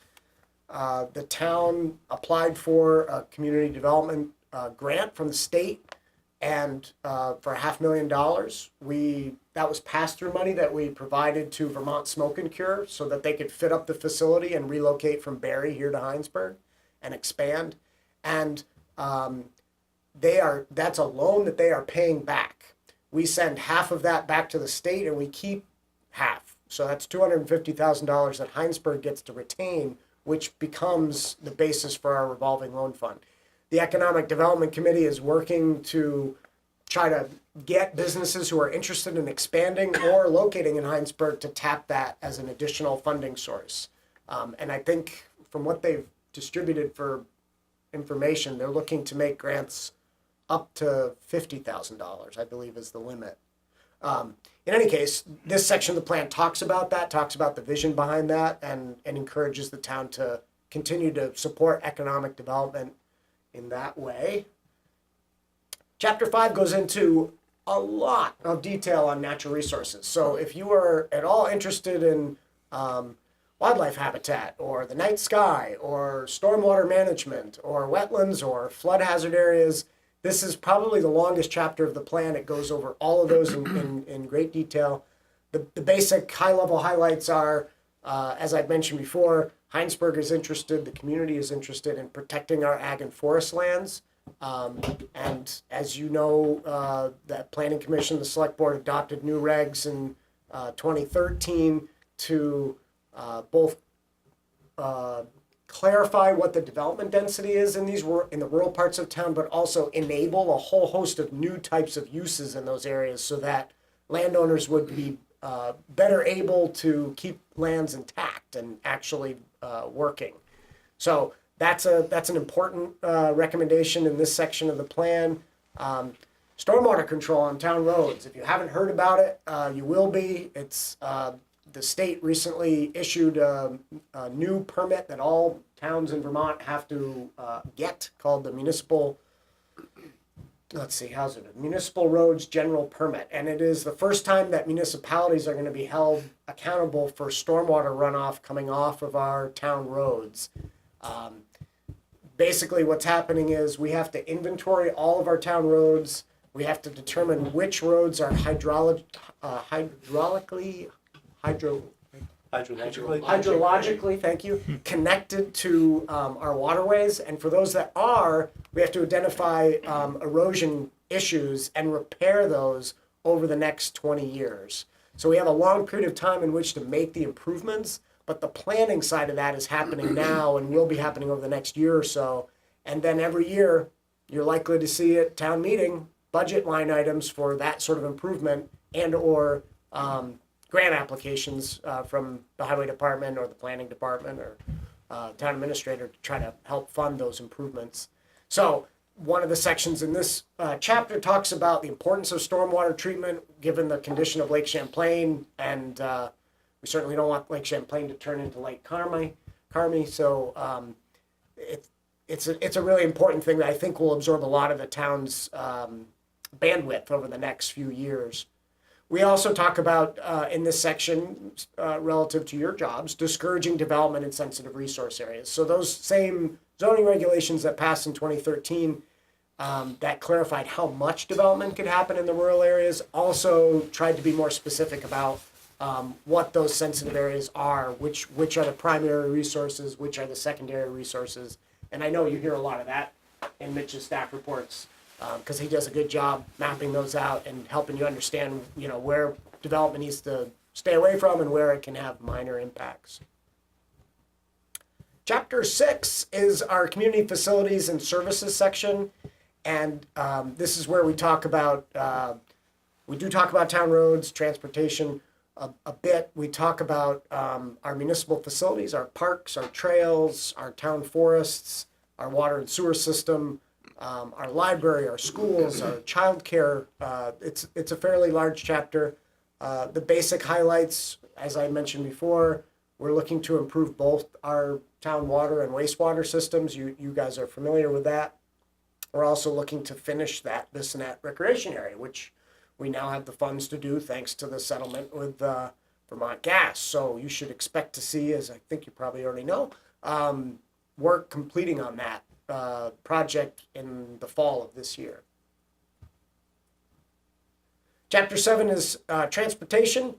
the town applied for a community development grant from the state, and for $500,000, that was pass-through money that we provided to Vermont Smoke and Cure so that they could fit up the facility and relocate from Barre here to Hinesburg and expand. And that's a loan that they are paying back. We send half of that back to the state and we keep half. So that's $250,000 that Hinesburg gets to retain, which becomes the basis for our revolving loan fund. The Economic Development Committee is working to try to get businesses who are interested in expanding or locating in Hinesburg to tap that as an additional funding source. And I think from what they've distributed for information, they're looking to make grants up to $50,000, I believe is the limit. In any case, this section of the plan talks about that, talks about the vision behind that, and encourages the town to continue to support economic development in that way. Chapter 5 goes into a lot of detail on natural resources. So if you are at all interested in wildlife habitat or the night sky or stormwater management or wetlands or flood hazard areas, this is probably the longest chapter of the plan. It goes over all of those in great detail. The basic high-level highlights are, as I've mentioned before, Hinesburg is interested, the community is interested in protecting our ag and forest lands. And as you know, the Planning Commission, the Select Board adopted new regs in 2013 to both clarify what the development density is in the rural parts of town, but also enable a whole host of new types of uses in those areas so that landowners would be better able to keep lands intact and actually working. So that's an important recommendation in this section of the plan. Stormwater control on town roads. If you haven't heard about it, you will be. It's the state recently issued a new permit that all towns in Vermont have to get, called the Municipal. Let's see, how's it? Municipal Roads General Permit, and it is the first time that municipalities are going to be held accountable for stormwater runoff coming off of our town roads. Basically, what's happening is we have to inventory all of our town roads. We have to determine which roads are hydrologically, thank you, connected to our waterways. And for those that are, we have to identify erosion issues and repair those over the next 20 years. So we have a long period of time in which to make the improvements, but the planning side of that is happening now and will be happening over the next year or so. And then every year, you're likely to see at town meeting budget line items for that sort of improvement and or grant applications from the highway department or the planning department or town administrator to try to help fund those improvements. So one of the sections in this chapter talks about the importance of stormwater treatment given the condition of Lake Champlain, and we certainly don't want Lake Champlain to turn into Lake Carmi. So it's a really important thing that I think will absorb a lot of the town's bandwidth over the next few years. We also talk about, in this section, relative to your jobs, discouraging development in sensitive resource areas. So those same zoning regulations that passed in 2013 that clarified how much development could happen in the rural areas also tried to be more specific about what those sensitive areas are, which are the primary resources, which are the secondary resources. And I know you hear a lot of that in Mitch's staff reports, because he does a good job mapping those out and helping you understand, where development needs to stay away from and where it can have minor impacts. Chapter 6 is our community facilities and services section, and this is where we talk about, we do talk about town roads, transportation a bit. We talk about our municipal facilities, our parks, our trails, our town forests, our water and sewer system, our library, our schools, our childcare. It's a fairly large chapter. The basic highlights, as I mentioned before, we're looking to improve both our town water and wastewater systems. You guys are familiar with that. We're also looking to finish this and that recreation area, which we now have the funds to do thanks to the settlement with Vermont Gas. So you should expect to see, as I think you probably already know, work completing on that project in the fall of this year. Chapter 7 is transportation.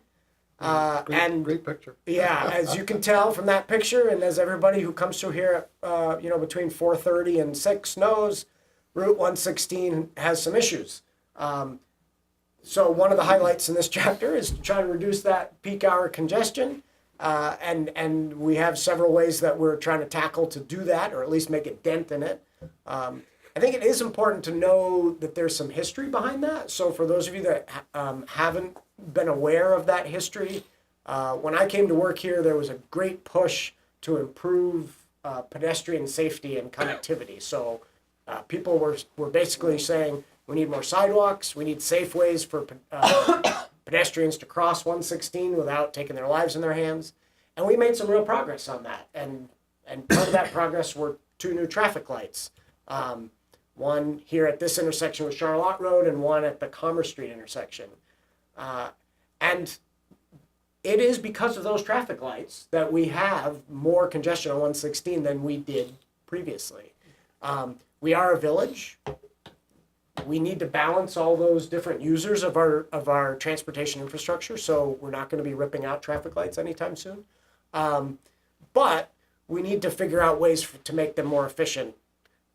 Great picture. Yeah, as you can tell from that picture, and as everybody who comes through here, between 4:30 and 6 knows, Route 116 has some issues. So one of the highlights in this chapter is to try to reduce that peak hour congestion. And we have several ways that we're trying to tackle to do that, or at least make a dent in it. I think it is important to know that there's some history behind that. So for those of you that haven't been aware of that history, when I came to work here, there was a great push to improve pedestrian safety and connectivity. So people were basically saying, we need more sidewalks, we need safe ways for pedestrians to cross 116 without taking their lives in their hands. And we made some real progress on that. And part of that progress were 2 new traffic lights. One here at this intersection with Charlotte Road and one at the Commerce Street intersection. And it is because of those traffic lights that we have more congestion on 116 than we did previously. We are a village. We need to balance all those different users of our transportation infrastructure, so we're not going to be ripping out traffic lights anytime soon. But we need to figure out ways to make them more efficient,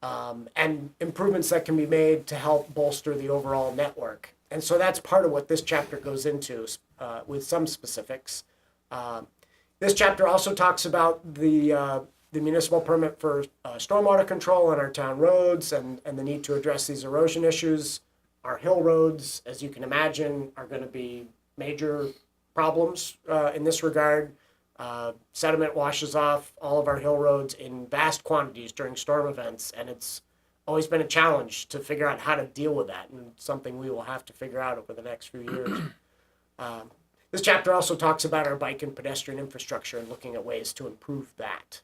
and improvements that can be made to help bolster the overall network. And so that's part of what this chapter goes into, with some specifics. This chapter also talks about the municipal permit for stormwater control on our town roads and the need to address these erosion issues. Our hill roads, as you can imagine, are going to be major problems in this regard. Sediment washes off all of our hill roads in vast quantities during storm events, and it's always been a challenge to figure out how to deal with that, and something we will have to figure out over the next few years. This chapter also talks about our bike and pedestrian infrastructure and looking at ways to improve that.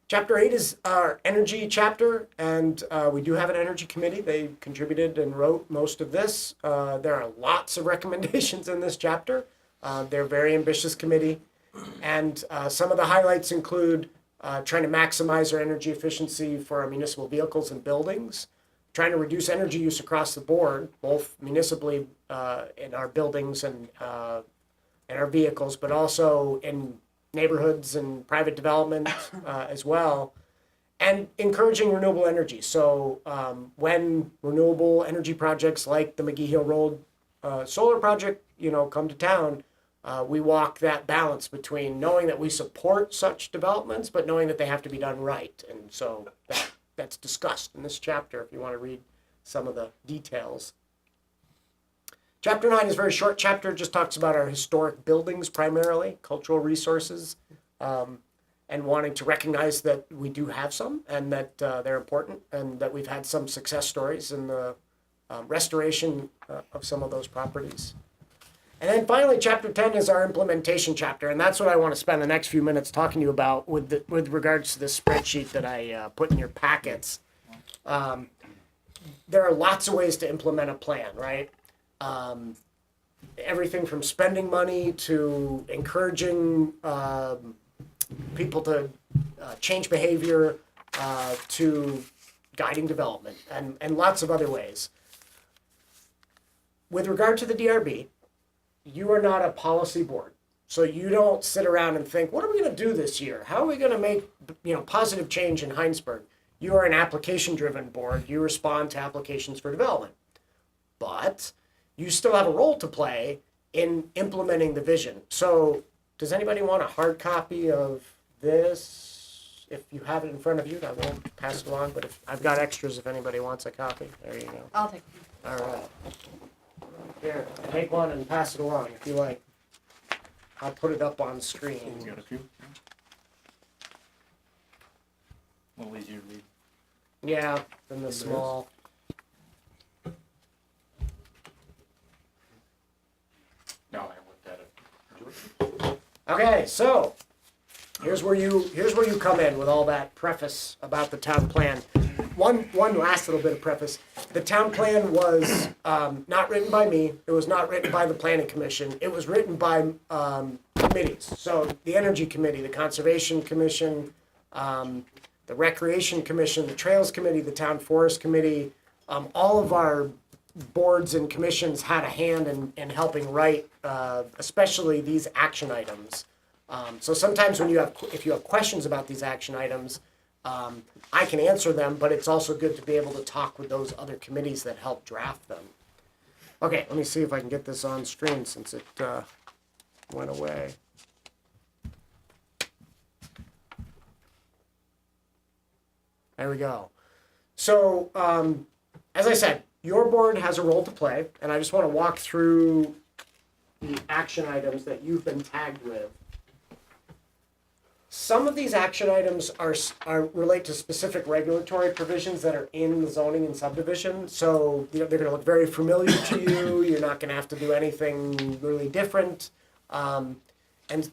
Chapter 8 is our energy chapter, and we do have an energy committee. They contributed and wrote most of this. There are lots of recommendations in this chapter. They're a very ambitious committee, and some of the highlights include trying to maximize our energy efficiency for our municipal vehicles and buildings, trying to reduce energy use across the board, both municipally in our buildings and in our vehicles, but also in neighborhoods and private development as well, and encouraging renewable energy. So when renewable energy projects like the McGee Hill Road solar project, come to town, we walk that balance between knowing that we support such developments, but knowing that they have to be done right. And so that's discussed in this chapter if you want to read some of the details. Chapter 9 is a very short chapter, just talks about our historic buildings primarily, cultural resources, and wanting to recognize that we do have some and that they're important and that we've had some success stories in the restoration of some of those properties. And then finally, chapter 10 is our implementation chapter, and that's what I want to spend the next few minutes talking to you about with regards to this spreadsheet that I put in your packets. There are lots of ways to implement a plan, right? Everything from spending money to encouraging people to change behavior to guiding development and lots of other ways. With regard to the DRB, you are not a policy board. So you don't sit around and think, what are we going to do this year? How are we going to make positive change in Hinesburg? You are an application-driven board. You respond to applications for development. But you still have a role to play in implementing the vision. So does anybody want a hard copy of this? If you have it in front of you, I won't pass it along, but I've got extras if anybody wants a copy. There you go. I'll take All right. Here, take one and pass it along if you like. I'll put it up on screen. You got a few? A little easier to read. Yeah, than the small. No, I looked at it. Okay, so here's where you come in with all that preface about the town plan. One last little bit of preface. The town plan was not written by me. It was not written by the planning commission. It was written by committees. So the energy committee, the conservation commission, the recreation commission, the trails committee, the town forest committee, all of our boards and commissions had a hand in helping write, especially these action items. So sometimes if you have questions about these action items, I can answer them, but it's also good to be able to talk with those other committees that help draft them. Okay, let me see if I can get this on screen since it went away. There we go. So, as I said, your board has a role to play, and I just want to walk through the action items that you've been tagged with. Some of these action items are relate to specific regulatory provisions that are in the zoning and subdivision. So they're going to look very familiar to you. You're not going to have to do anything really different. And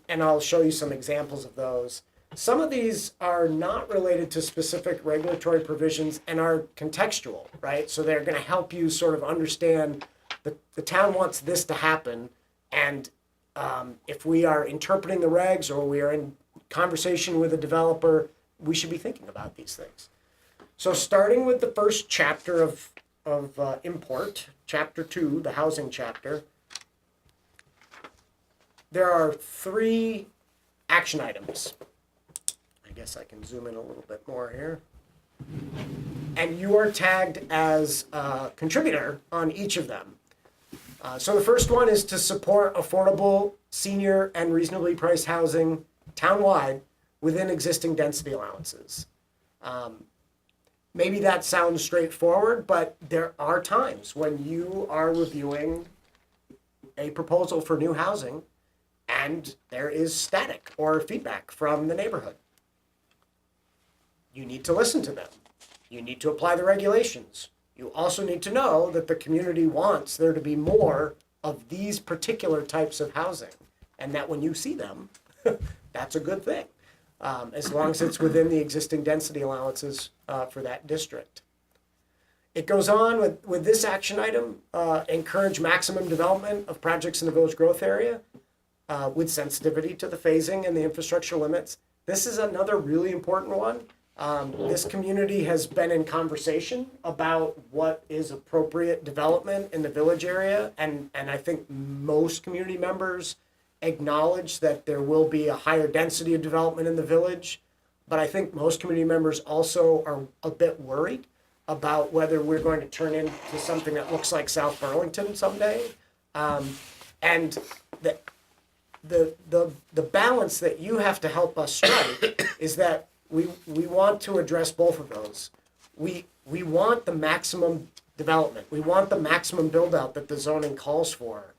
I'll show you some examples of those. Some of these are not related to specific regulatory provisions and are contextual, right? So they're going to help you sort of understand the town wants this to happen. And if we are interpreting the regs or we are in conversation with a developer, we should be thinking about these things. So starting with the first chapter of import, chapter 2, the housing chapter, there are 3 action items. I guess I can zoom in a little bit more here. And you are tagged as a contributor on each of them. So the first one is to support affordable, senior, and reasonably priced housing townwide within existing density allowances. Maybe that sounds straightforward, but there are times when you are reviewing a proposal for new housing and there is static or feedback from the neighborhood. You need to listen to them. You need to apply the regulations. You also need to know that the community wants there to be more of these particular types of housing, and that when you see them, that's a good thing, as long as it's within the existing density allowances for that district. It goes on with this action item, encourage maximum development of projects in the village growth area with sensitivity to the phasing and the infrastructure limits. This is another really important one. This community has been in conversation about what is appropriate development in the village area, and I think most community members acknowledge that there will be a higher density of development in the village, but I think most community members also are a bit worried about whether we're going to turn into something that looks like South Burlington someday. And the balance that you have to help us strike is that we want to address both of those. We want the maximum development. We want the maximum build out that the zoning calls for,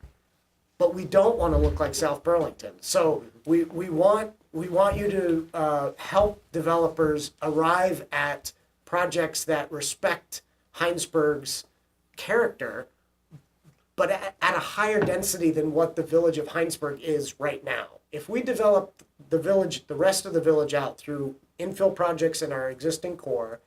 but we don't want to look like South Burlington. So we want you to help developers arrive at projects that respect Hinesburg's character, but at a higher density than what the village of Hinesburg is right now. If we develop the village, the rest of the village out through infill projects in our existing core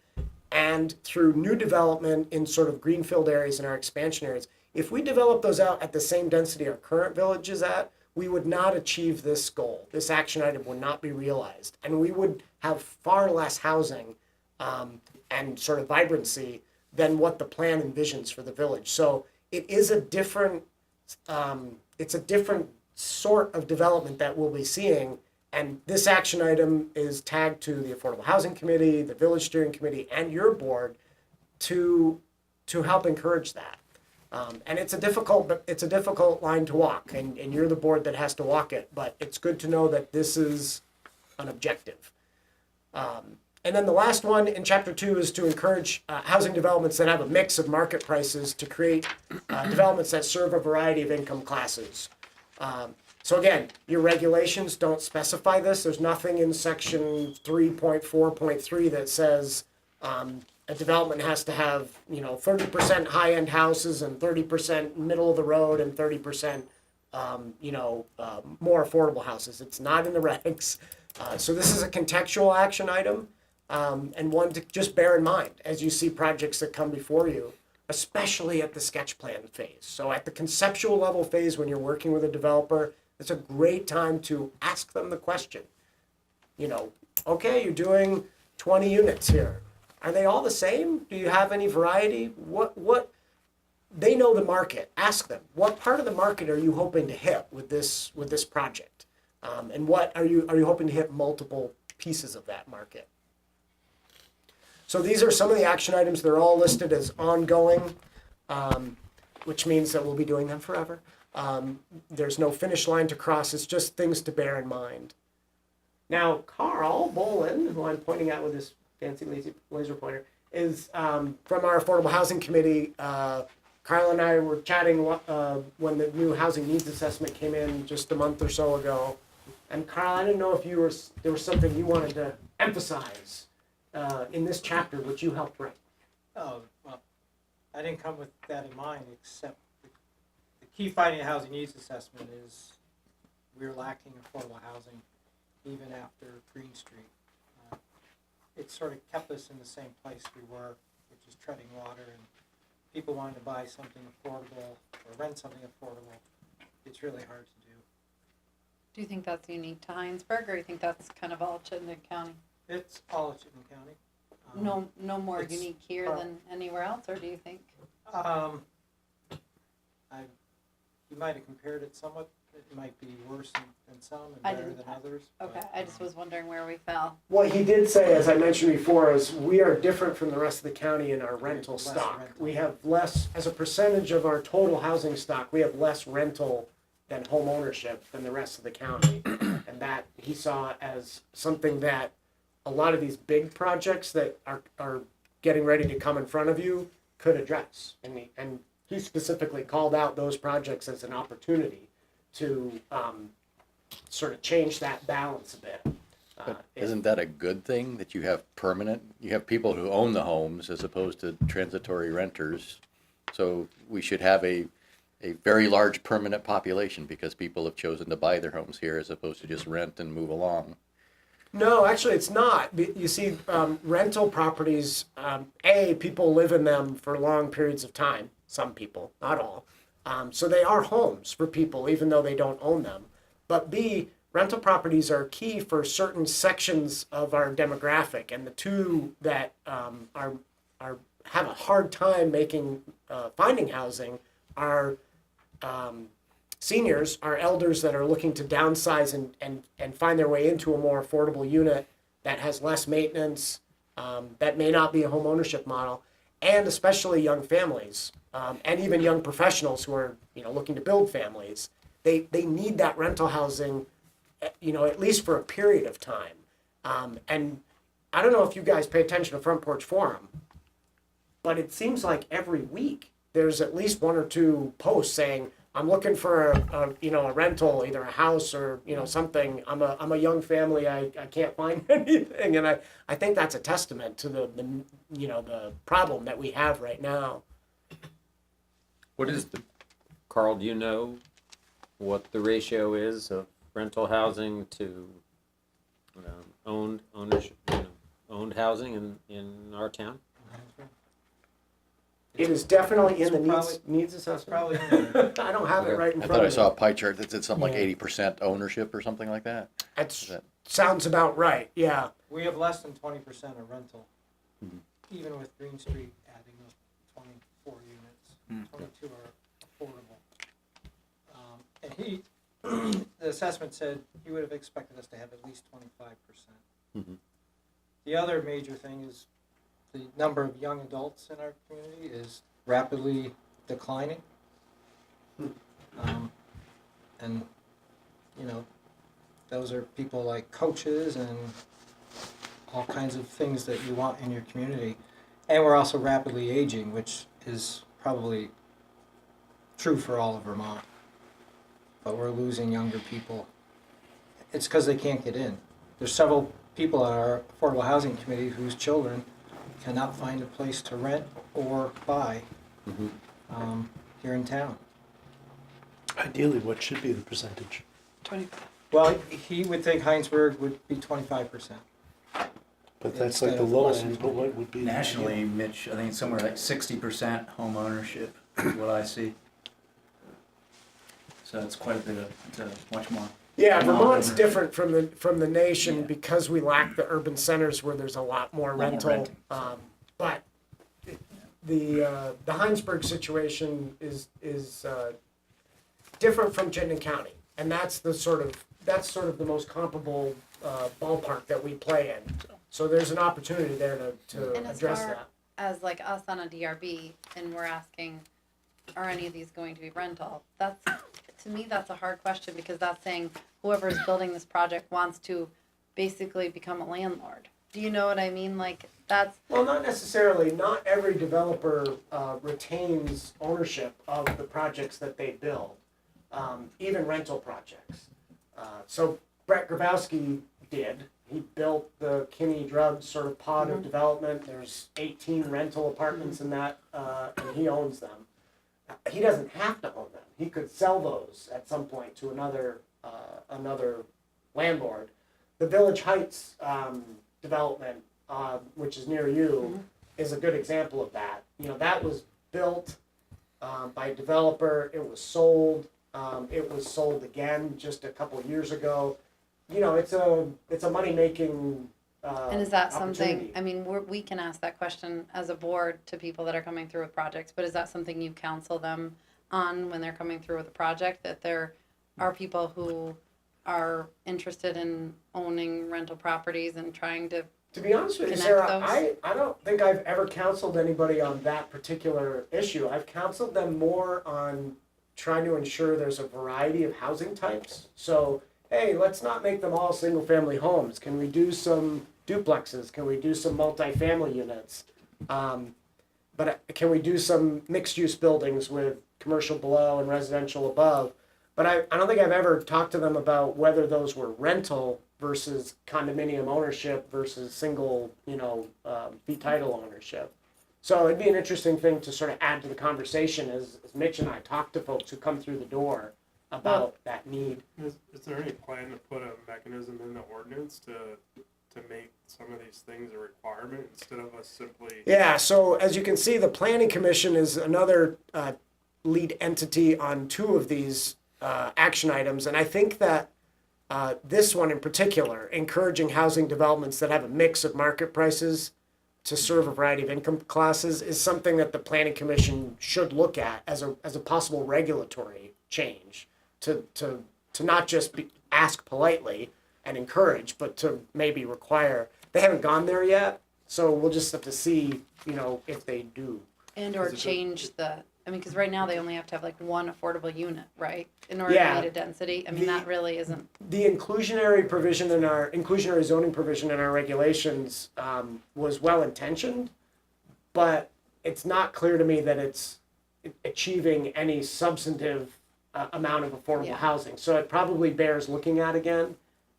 and through new development in sort of greenfield areas in our expansion areas, if we develop those out at the same density our current village is at, we would not achieve this goal. This action item would not be realized, and we would have far less housing and sort of vibrancy than what the plan envisions for the village. So it is a different, it's a different sort of development that we'll be seeing. And this action item is tagged to the Affordable Housing Committee, the Village Steering Committee, and your board to help encourage that. And it's a difficult line to walk, and you're the board that has to walk it. But it's good to know that this is an objective. And then the last one in chapter 2 is to encourage housing developments that have a mix of market prices to create developments that serve a variety of income classes. So again, your regulations don't specify this. There's nothing in section 3.4.3 that says a development has to have, 30% high-end houses and 30% middle of the road and 30%, more affordable houses. It's not in the regs. So this is a contextual action item. And one to just bear in mind as you see projects that come before you, especially at the sketch plan phase. So at the conceptual level phase, when you're working with a developer, it's a great time to ask them the question. Okay, you're doing 20 units here. Are they all the same? Do you have any variety? What? They know the market. Ask them, what part of the market are you hoping to hit with this project? And what are you hoping to hit multiple pieces of that market? So these are some of the action items. They're all listed as ongoing, which means that we'll be doing them forever. There's no finish line to cross. It's just things to bear in mind. Now, Carl Bolin, who I'm pointing at with this fancy laser pointer, is from our Affordable Housing Committee. Carl and I were chatting when the new housing needs assessment came in just a month or so ago. And Carl, I didn't know if there was something you wanted to emphasize in this chapter, which you helped write. Oh, well, I didn't come with that in mind, except the key finding of housing needs assessment is we're lacking affordable housing even after Green Street. It sort of kept us in the same place we were, which is treading water, and people wanting to buy something affordable or rent something affordable. It's really hard to do. Do you think that's unique to Hinesburg, or you think that's kind of all Chittenden County? It's all of Chittenden County. No more it's unique here than anywhere else, or do you think? You might have compared it somewhat. It might be worse than some and I better didn't- than others. Okay, but, I just was wondering where we fell. What he did say, as I mentioned before, is we are different from the rest of the county in our rental Less stock. rental. We have less, as a percentage of our total housing stock, we have less rental than home ownership than the rest of the county. And that he saw as something that a lot of these big projects that are getting ready to come in front of you could address. And he specifically called out those projects as an opportunity to sort of change that balance a bit. But isn't that a good thing, that you have people who own the homes as opposed to transitory renters? So we should have a very large permanent population because people have chosen to buy their homes here as opposed to just rent and move along. No, actually, it's not. You see, rental properties, people live in them for long periods of time. Some people, not all. So they are homes for people, even though they don't own them. But B, rental properties are key for certain sections of our demographic, and the two that have a hard time finding housing are seniors, are elders that are looking to downsize and find their way into a more affordable unit that has less maintenance, that may not be a home ownership model, and especially young families, and even young professionals who are looking to build families. They need that rental housing, at least for a period of time. And I don't know if you guys pay attention to Front Porch Forum, but it seems like every week there's at least one or two posts saying, I'm looking for a rental, either a house or something. I'm a young family. I can't find anything, and I think that's a testament to the problem that we have right now. What is Carl, do you know what the ratio is of rental housing to owned housing in our town? It is definitely in the needs assessment. Probably. I don't have it right in I front thought of I me. saw a pie chart that said something like Yeah. 80% ownership or something like that. That sounds about right. Yeah. We have less than 20% of rental, even with Green Street adding those 24 units. 22 are affordable. And the assessment said he would have expected us to have at least 25%. The other major thing is the number of young adults in our community is rapidly declining. And, those are people like coaches and all kinds of things that you want in your community. And we're also rapidly aging, which is probably true for all of Vermont. But we're losing younger people. It's because they can't get in. There's several people on our Affordable Housing Committee whose children cannot find a place to rent or buy here in town. Ideally, what should be the percentage? 25. Well, he would think Hinesburg would be 25%. But that's like Instead the of low less than end, but what would be? the Nationally, ideal? Mitch, I think it's somewhere like 60% home ownership is what I see. So it's quite a bit much more. Yeah, No, Vermont's urban. different from the nation Yeah. because we lack the urban centers where there's a lot more rental. renting, But the Hinesburg situation is different from Chittenden County, and that's sort of the most comparable ballpark that we play in. So there's an opportunity there to And as address far that. as like us on a DRB, and we're asking, are any of these going to be rental? To me, that's a hard question, because that's saying whoever's building this project wants to basically become a landlord. Do you know what I mean? Like, that's, Well, not necessarily. Not every developer retains ownership of the projects that they build, even rental projects. So Brett Grabowski did. He built the Kinney Drugs sort of pod of development. There's 18 rental apartments in that, and he owns them. He doesn't have to own them. He could sell those at some point to another landlord. The Village Heights development, which is near you, is a good example of that. That was built by a developer. It was sold. It was sold again just a couple of years ago. It's a money making. and is that something, opportunity. I mean, we can ask that question as a board to people that are coming through with projects, but is that something you counsel them on when they're coming through with a project, that there are people who are interested in owning rental properties and trying to To be honest with you, connect Sarah, those? I don't think I've ever counseled anybody on that particular issue. I've counseled them more on trying to ensure there's a variety of housing types. So, hey, let's not make them all single-family homes. Can we do some duplexes? Can we do some multifamily units? But can we do some mixed-use buildings with commercial below and residential above? But I don't think I've ever talked to them about whether those were rental versus condominium ownership versus single, fee title ownership. So it'd be an interesting thing to sort of add to the conversation as Mitch and I talk to folks who come through the door about that need. Is there any plan to put a mechanism in the ordinance to make some of these things a requirement instead of us simply? Yeah, so as you can see, the Planning Commission is another lead entity on two of these action items. And I think that this one in particular, encouraging housing developments that have a mix of market prices to serve a variety of income classes, is something that the Planning Commission should look at as a possible regulatory change to not just ask politely and encourage, but to maybe require. They haven't gone there yet, so we'll just have to see, if they do. And or change because right now they only have to have like one affordable unit, right? In order Yeah. to meet a density. That really isn't. The inclusionary zoning provision in our regulations was well intentioned, but it's not clear to me that it's achieving any substantive amount of affordable housing. So it probably bears looking at again.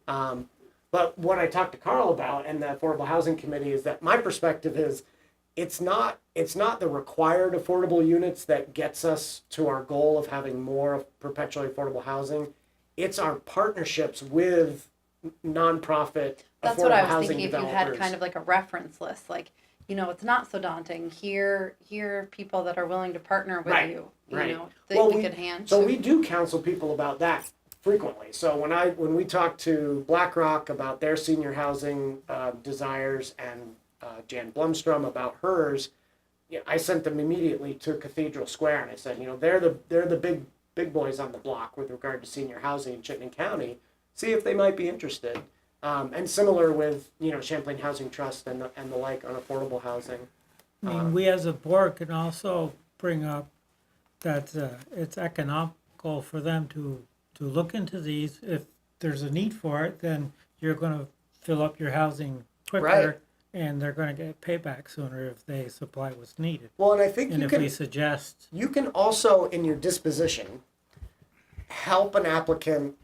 But what I talked to Carl about and the Affordable Housing Committee is that my perspective is it's not the required affordable units that gets us to our goal of having more perpetually affordable housing. It's our partnerships with nonprofit That's affordable what I was housing thinking. If you developers. had kind of like a reference list, like, it's not so daunting. Here are people that are willing to partner with Right, you. right. That Well, you could hand. So to. we do counsel people about that frequently. So when we talk to BlackRock about their senior housing desires and Jan Blumstrom about hers, I sent them immediately to Cathedral Square and I said, they're the big boys on the block with regard to senior housing in Chittenden County. See if they might be interested. And similar with Champlain Housing Trust and the like on affordable housing. We as a board can also bring up that it's economical for them to look into these. If there's a need for it, then you're going to fill up your housing quicker, Right. and they're going to get payback sooner if they supply what's needed. Well, and I think And if we suggest, you can also, in your disposition, help an applicant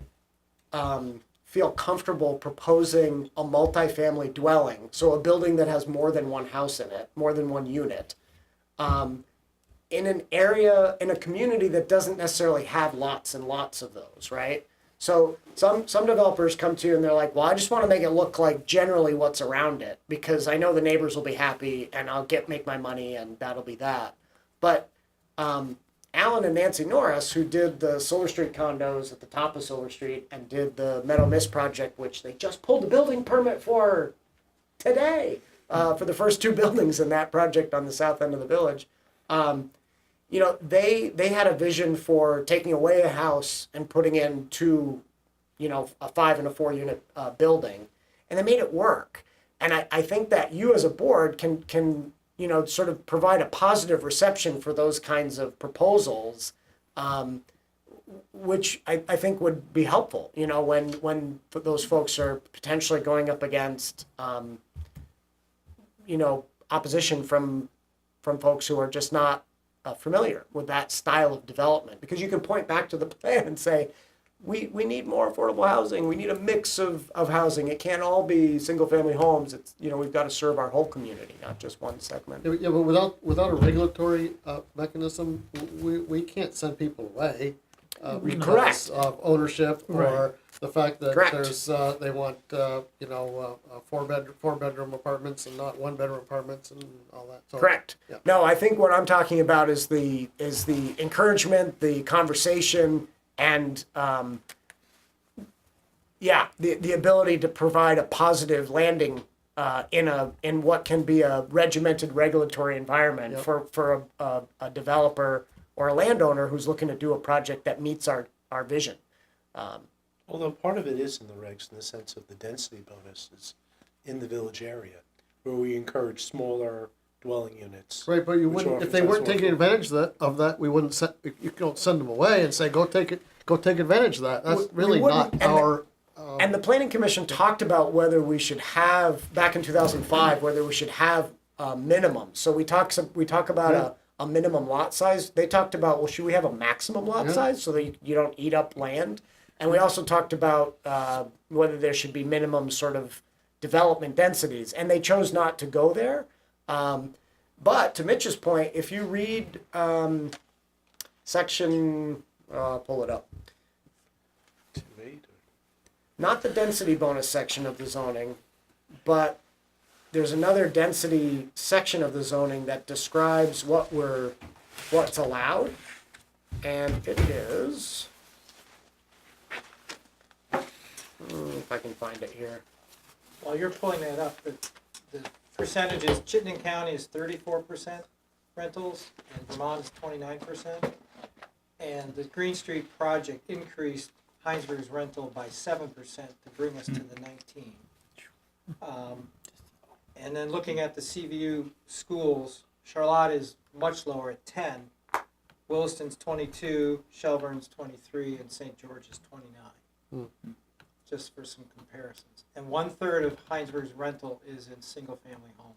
feel comfortable proposing a multifamily dwelling, so a building that has more than one house in it, more than one unit, in an area, in a community that doesn't necessarily have lots and lots of those, right? So some developers come to you and they're like, well, I just want to make it look like generally what's around it because I know the neighbors will be happy and I'll make my money and that'll be that. But Alan and Nancy Norris, who did the Solar Street condos at the top of Solar Street and did the Meadow Mist project, which they just pulled the building permit for today, for the first two buildings in that project on the south end of the village. They had a vision for taking away a house and putting in two, a 5 and a 4 unit building, and they made it work. And I think that you as a board can sort of provide a positive reception for those kinds of proposals, which I think would be helpful, when those folks are potentially going up against, opposition from folks who are just not familiar with that style of development. Because you can point back to the plan and say, we need more affordable housing. We need a mix of housing. It can't all be single-family homes. It's, we've got to serve our whole community, not just one segment. Yeah, but without a regulatory mechanism, we can't send people away. Because Correct. of ownership or the fact that Correct. there's they want four bedroom apartments and not 1 bedroom apartments and all that. So, Correct. Yeah. No, I think what I'm talking about is the encouragement, the conversation, and the ability to provide a positive landing in what can be a regimented regulatory environment. Yep. for a developer or a landowner who's looking to do a project that meets our vision. Although part of it is in the regs in the sense of the density bonuses in the village area, where we encourage smaller dwelling units. Right, but you which wouldn't if they oftentimes weren't taking work. advantage of that. We wouldn't you don't send them away and say go take advantage of that. That's We really wouldn't, not and our. And the Planning Commission talked about whether we should have, back in 2005, whether we should have minimums. So we talk about a minimum lot size. They talked about, well, should we have a maximum lot Yeah. size so that you don't eat up land? And we also talked about whether there should be minimum sort of development densities, and they chose not to go there. But to Mitch's point, if you read section, pull it up, 2.8. not the density bonus section of the zoning, but there's another density section of the zoning that describes what's allowed, and it is, if I can find it here. While you're pulling that up, the percentages, Chittenden County is 34% rentals, and Vermont is 29%. And the Green Street project increased Hinesburg's rental by 7% to bring us to the 19. And then looking at the CVU schools, Charlotte is much lower at 10, Williston's 22, Shelburne's 23, and St. George is 29. Just for some comparisons. And 1/3 of Hinesburg's rental is in single-family homes,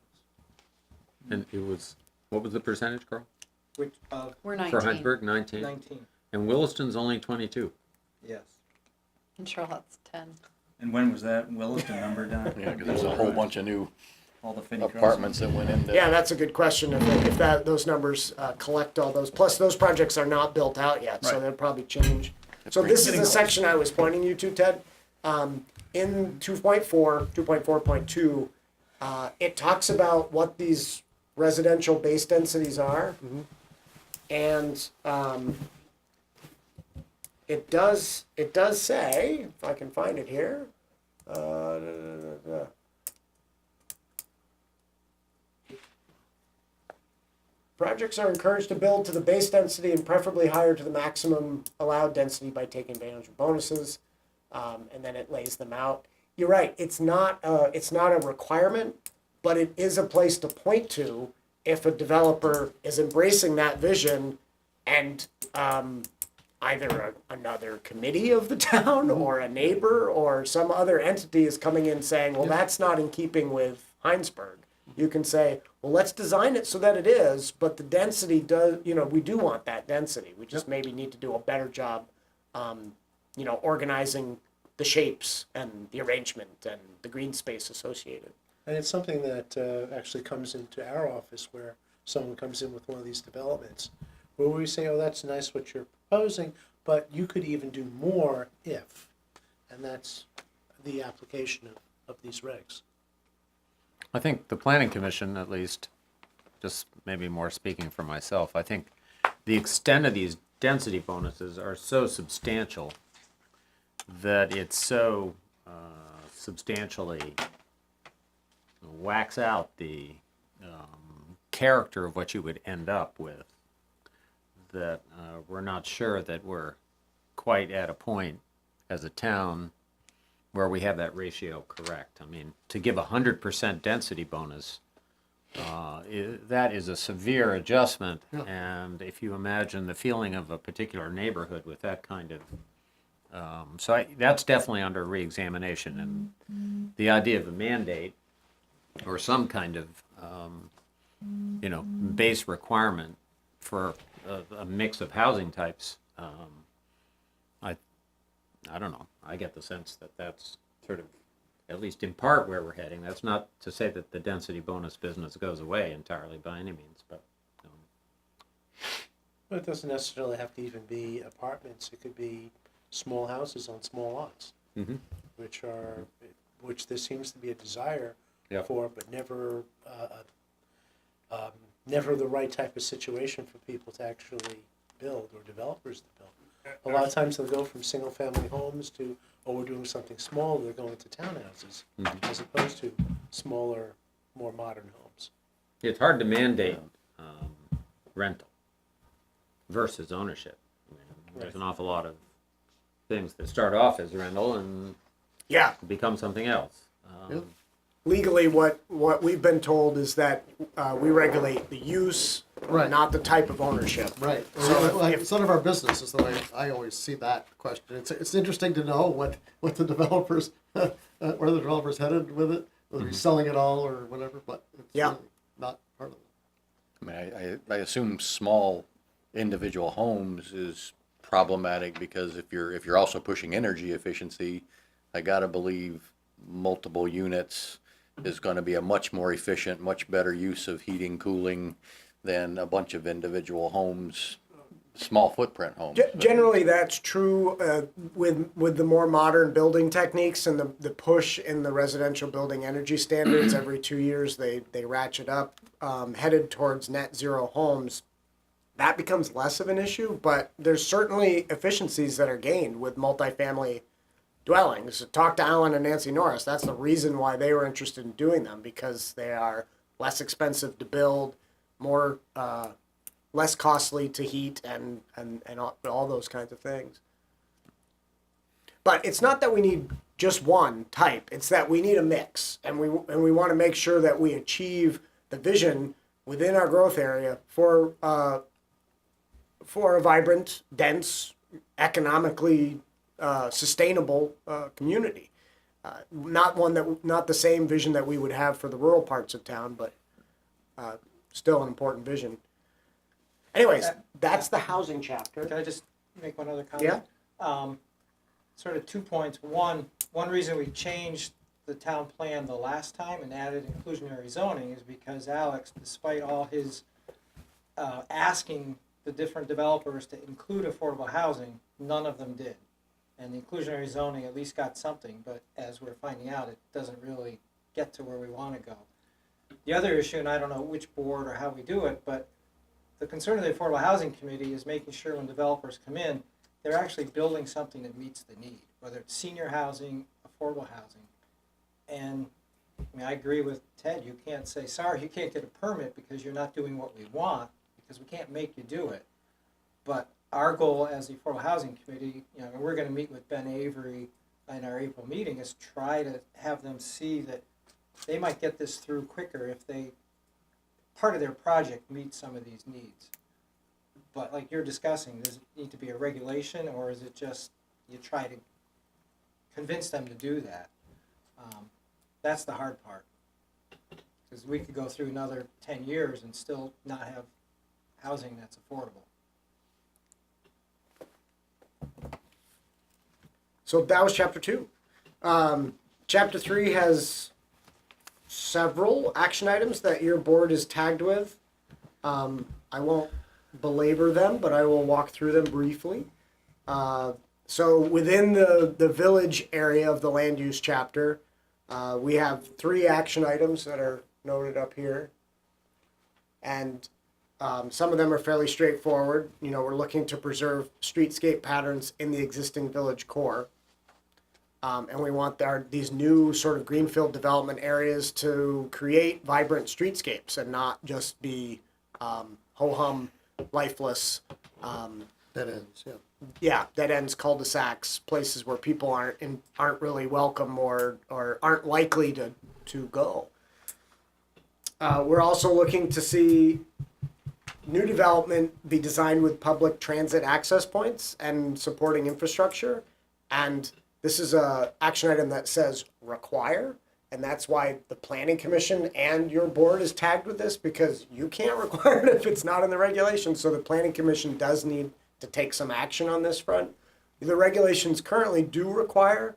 And it was, what was the percentage, Carl? which of We're For 19, Hinesburg, 19? 19, And Williston's only 22. yes. and Charlotte's 10. And when was that Williston number done? Yeah, because there's a whole bunch of new All the Finney apartments that went in there. Yeah, that's a good question. If those numbers collect all those, plus those projects are not built out yet, so Right. they'll probably change. So this is the section I was pointing you to, Ted. In 2.4.2, it talks about what these residential base densities are. And it does say, if I can find it here, projects are encouraged to build to the base density and preferably higher to the maximum allowed density by taking advantage of bonuses. And then it lays them out. You're right. It's not a requirement, but it is a place to point to if a developer is embracing that vision, and either another committee of the town or a neighbor or some other entity is coming in saying, well, that's not in keeping with Hinesburg. You can say, well, let's design it so that it is, but the density does, we do want that density. We just maybe need to do a better job, organizing the shapes and the arrangement and the green space associated. And it's something that actually comes into our office where someone comes in with one of these developments, where we say, oh, that's nice what you're proposing, but you could even do more if. And that's the application of these regs. I think the planning commission, at least, just maybe more speaking for myself, I think the extent of these density bonuses are so substantial that it so substantially whacks out the character of what you would end up with, that we're not sure that we're quite at a point as a town where we have that ratio correct. I mean, to give 100% density bonus, that is a severe adjustment. Yeah. And if you imagine the feeling of a particular neighborhood with that kind of, that's definitely under reexamination. And the idea of a mandate or some kind of, base requirement for a mix of housing types, I don't know. I get the sense that that's sort of, at least in part, where we're heading. That's not to say that the density bonus business goes away entirely by any means, but. But it doesn't necessarily have to even be apartments. It could be small houses on small lots, which there seems to be a desire Yep. for, but never the right type of situation for people to actually build or developers to build. A lot of times they'll go from single-family homes to, we're doing something small, they're going to townhouses, as opposed to smaller, more modern homes. It's hard to mandate rental versus ownership. I mean, there's an awful lot of things that start off as rental and become something else. Legally, what we've been told is that we regulate the use, Right. not the type of ownership. Right. So Like, if- it's none of our business is the way I always see that question. It's interesting to know what the developers, where the developers headed with it, whether he's selling it all or whatever, but it's Yeah. really not part of it. I mean, I assume small individual homes is problematic because if you're also pushing energy efficiency, I gotta believe multiple units is gonna be a much more efficient, much better use of heating, cooling than a bunch of individual homes, small footprint homes. Generally, that's true with the more modern building techniques and the push in the residential building energy standards. Every 2 years, they ratchet up, headed towards net zero homes. That becomes less of an issue, but there's certainly efficiencies that are gained with multifamily dwellings. Talk to Alan and Nancy Norris. That's the reason why they were interested in doing them, because they are less expensive to build, more less costly to heat, and all those kinds of things. But it's not that we need just one type. It's that we need a mix, and we want to make sure that we achieve the vision within our growth area for a vibrant, dense, economically sustainable community. Not the same vision that we would have for the rural parts of town, but still an important vision. Anyways, that's the housing chapter. Can I just make one other comment? Yeah. Sort of 2 points. One reason we changed the town plan the last time and added inclusionary zoning is because Alex, despite all his asking the different developers to include affordable housing, none of them did. And the inclusionary zoning at least got something, but as we're finding out, it doesn't really get to where we want to go. The other issue, and I don't know which board or how we do it, but the concern of the Affordable Housing Committee is making sure when developers come in, they're actually building something that meets the need, whether it's senior housing, affordable housing. And I mean, I agree with Ted, you can't say, sorry, you can't get a permit because you're not doing what we want, because we can't make you do it. But our goal as the Affordable Housing Committee, you know, and we're going to meet with Ben Avery in our April meeting, is try to have them see that they might get this through quicker if part of their project meets some of these needs. But like you're discussing, does it need to be a regulation, or is it just you try to convince them to do that? That's the hard part, because we could go through another 10 years and still not have housing that's affordable. So that was chapter 2. Chapter 3 has several action items that your board is tagged with. I won't belabor them, but I will walk through them briefly. So within the village area of the land use chapter, we have 3 action items that are noted up here. And some of them are fairly straightforward. You know, we're looking to preserve streetscape patterns in the existing village core. And we want these new sort of greenfield development areas to create vibrant streetscapes and not just be ho-hum, lifeless. Dead ends, yeah. Yeah, dead ends, cul-de-sacs, places where people aren't really welcome or aren't likely to go. We're also looking to see new development be designed with public transit access points and supporting infrastructure. And this is a action item that says require, and that's why the Planning Commission and your board is tagged with this, because you can't require it if it's not in the regulations. So the Planning Commission does need to take some action on this front. The regulations currently do require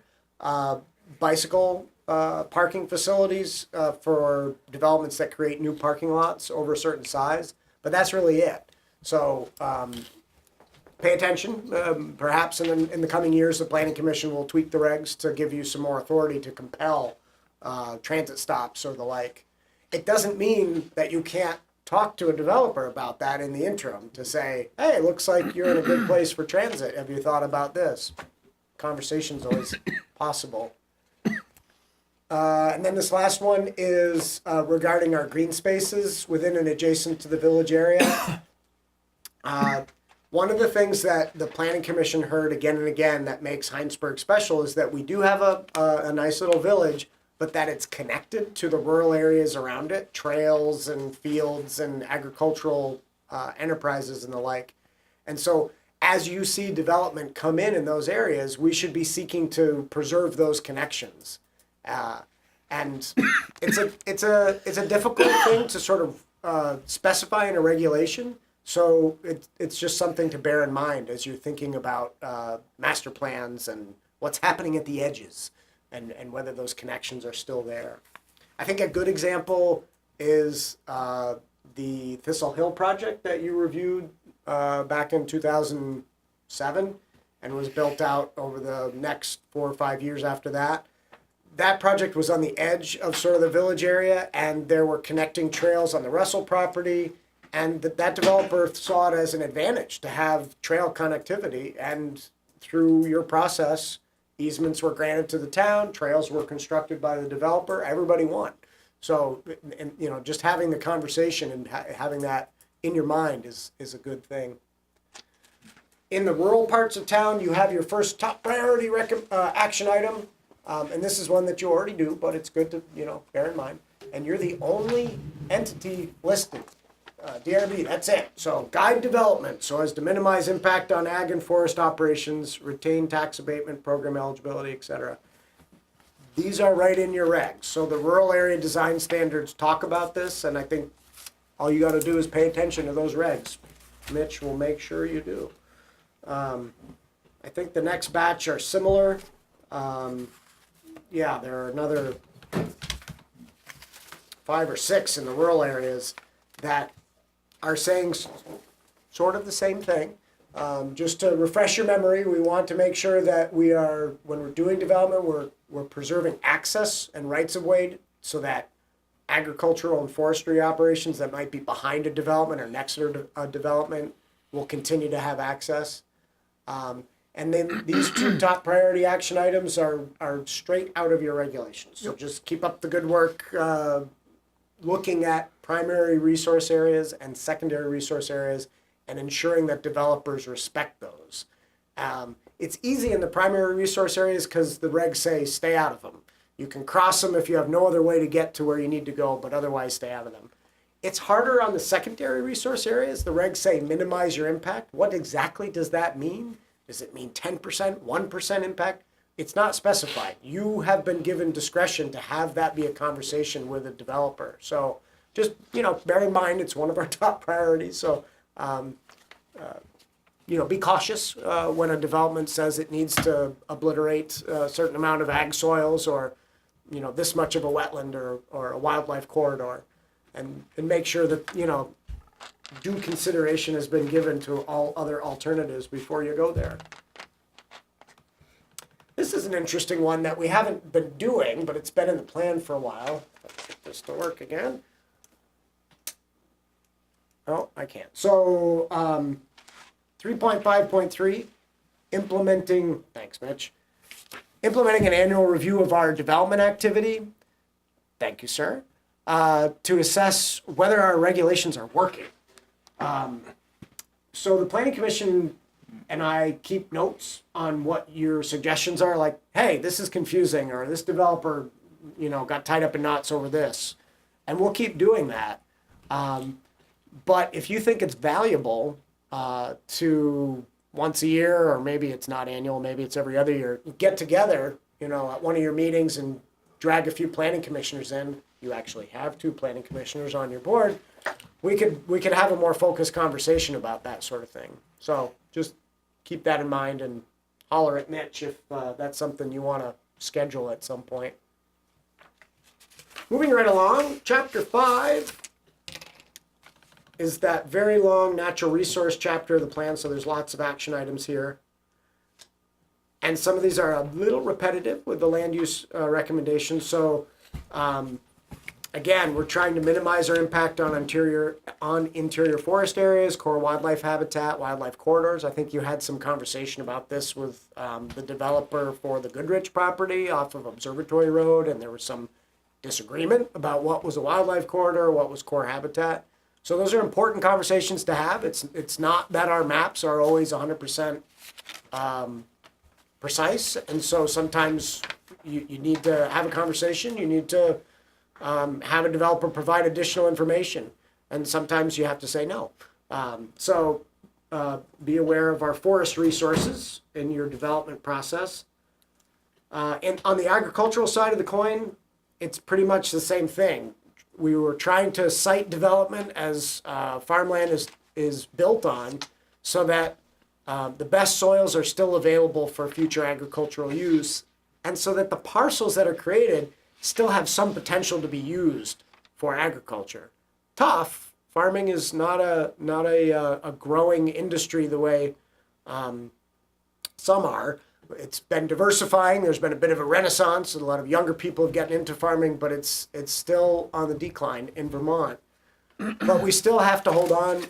bicycle parking facilities for developments that create new parking lots over a certain size, but that's really it. So pay attention. Perhaps in the coming years, the Planning Commission will tweak the regs to give you some more authority to compel transit stops or the like. It doesn't mean that you can't talk to a developer about that in the interim to say, hey, it looks like you're in a good place for transit. Have you thought about this? Conversation's always possible. And then this last one is regarding our green spaces within and adjacent to the village area. One of the things that the Planning Commission heard again and again that makes Hinesburg special is that we do have a nice little village, but that it's connected to the rural areas around it, trails and fields and agricultural enterprises and the like. And so as you see development come in those areas, we should be seeking to preserve those connections. And it's a difficult thing to sort of specify in a regulation. So it's just something to bear in mind as you're thinking about master plans and what's happening at the edges and whether those connections are still there. I think a good example is the Thistle Hill project that you reviewed back in 2007 and was built out over the next 4 or 5 years after that. That project was on the edge of sort of the village area, and there were connecting trails on the Russell property, and that developer saw it as an advantage to have trail connectivity, and through your process, easements were granted to the town, trails were constructed by the developer, everybody won. So, and, you know, just having the conversation and having that in your mind is a good thing. In the rural parts of town, you have your first top priority action item. And this is one that you already do, but it's good to, you know, bear in mind. And you're the only entity listed, DRB, that's it. So guide development so as to minimize impact on ag and forest operations, retain tax abatement, program eligibility, etc. These are right in your regs. So the rural area design standards talk about this, and I think all you got to do is pay attention to those regs. Mitch will make sure you do. I think the next batch are similar. Yeah, there are another 5 or 6 in the rural areas that are saying sort of the same thing. Just to refresh your memory, we want to make sure that we are, when we're doing development, we're preserving access and rights of way so that agricultural and forestry operations that might be behind a development or next to a development will continue to have access. And then these 2 top priority action items are straight out of your regulations. So just keep up the good work, looking at primary resource areas and secondary resource areas and ensuring that developers respect those. It's easy in the primary resource areas because the regs say stay out of them. You can cross them if you have no other way to get to where you need to go, but otherwise stay out of them. It's harder on the secondary resource areas. The regs say minimize your impact. What exactly does that mean? Does it mean 10%, 1% impact? It's not specified. You have been given discretion to have that be a conversation with a developer. So just, you know, bear in mind it's one of our top priorities. So, you know, be cautious when a development says it needs to obliterate a certain amount of ag soils or, you know, this much of a wetland or a wildlife corridor. And make sure that, you know, due consideration has been given to all other alternatives before you go there. This is an interesting one that we haven't been doing, but it's been in the plan for a while. Let's get this to work again. Oh, I can't. So 3.5.3, implementing, thanks Mitch, implementing an annual review of our development activity. Thank you, sir. To assess whether our regulations are working. So the Planning Commission and I keep notes on what your suggestions are, like, hey, this is confusing, or this developer, you know, got tied up in knots over this. And we'll keep doing that. But if you think it's valuable to once a year, or maybe it's not annual, maybe it's every other year, get together, you know, at one of your meetings and drag a few planning commissioners in. You actually have 2 planning commissioners on your board. We could have a more focused conversation about that sort of thing. So just keep that in mind and holler at Mitch if that's something you want to schedule at some point. Moving right along, chapter 5 is that very long natural resource chapter of the plan, so there's lots of action items here. And some of these are a little repetitive with the land use recommendations. So again, we're trying to minimize our impact on interior forest areas, core wildlife habitat, wildlife corridors. I think you had some conversation about this with the developer for the Goodrich property off of Observatory Road, and there was some disagreement about what was a wildlife corridor, what was core habitat. So those are important conversations to have. It's not that our maps are always 100% precise, and so sometimes you need to have a conversation. You need to have a developer provide additional information, and sometimes you have to say no. So be aware of our forest resources in your development process. And on the agricultural side of the coin, it's pretty much the same thing. we were trying to site development as farmland is built on, so that the best soils are still available for future agricultural use, and so that the parcels that are created still have some potential to be used for agriculture. Tough. Farming is not a growing industry the way some are. It's been diversifying. There's been a bit of a renaissance, and a lot of younger people have gotten into farming, but it's still on the decline in Vermont. But we still have to hold on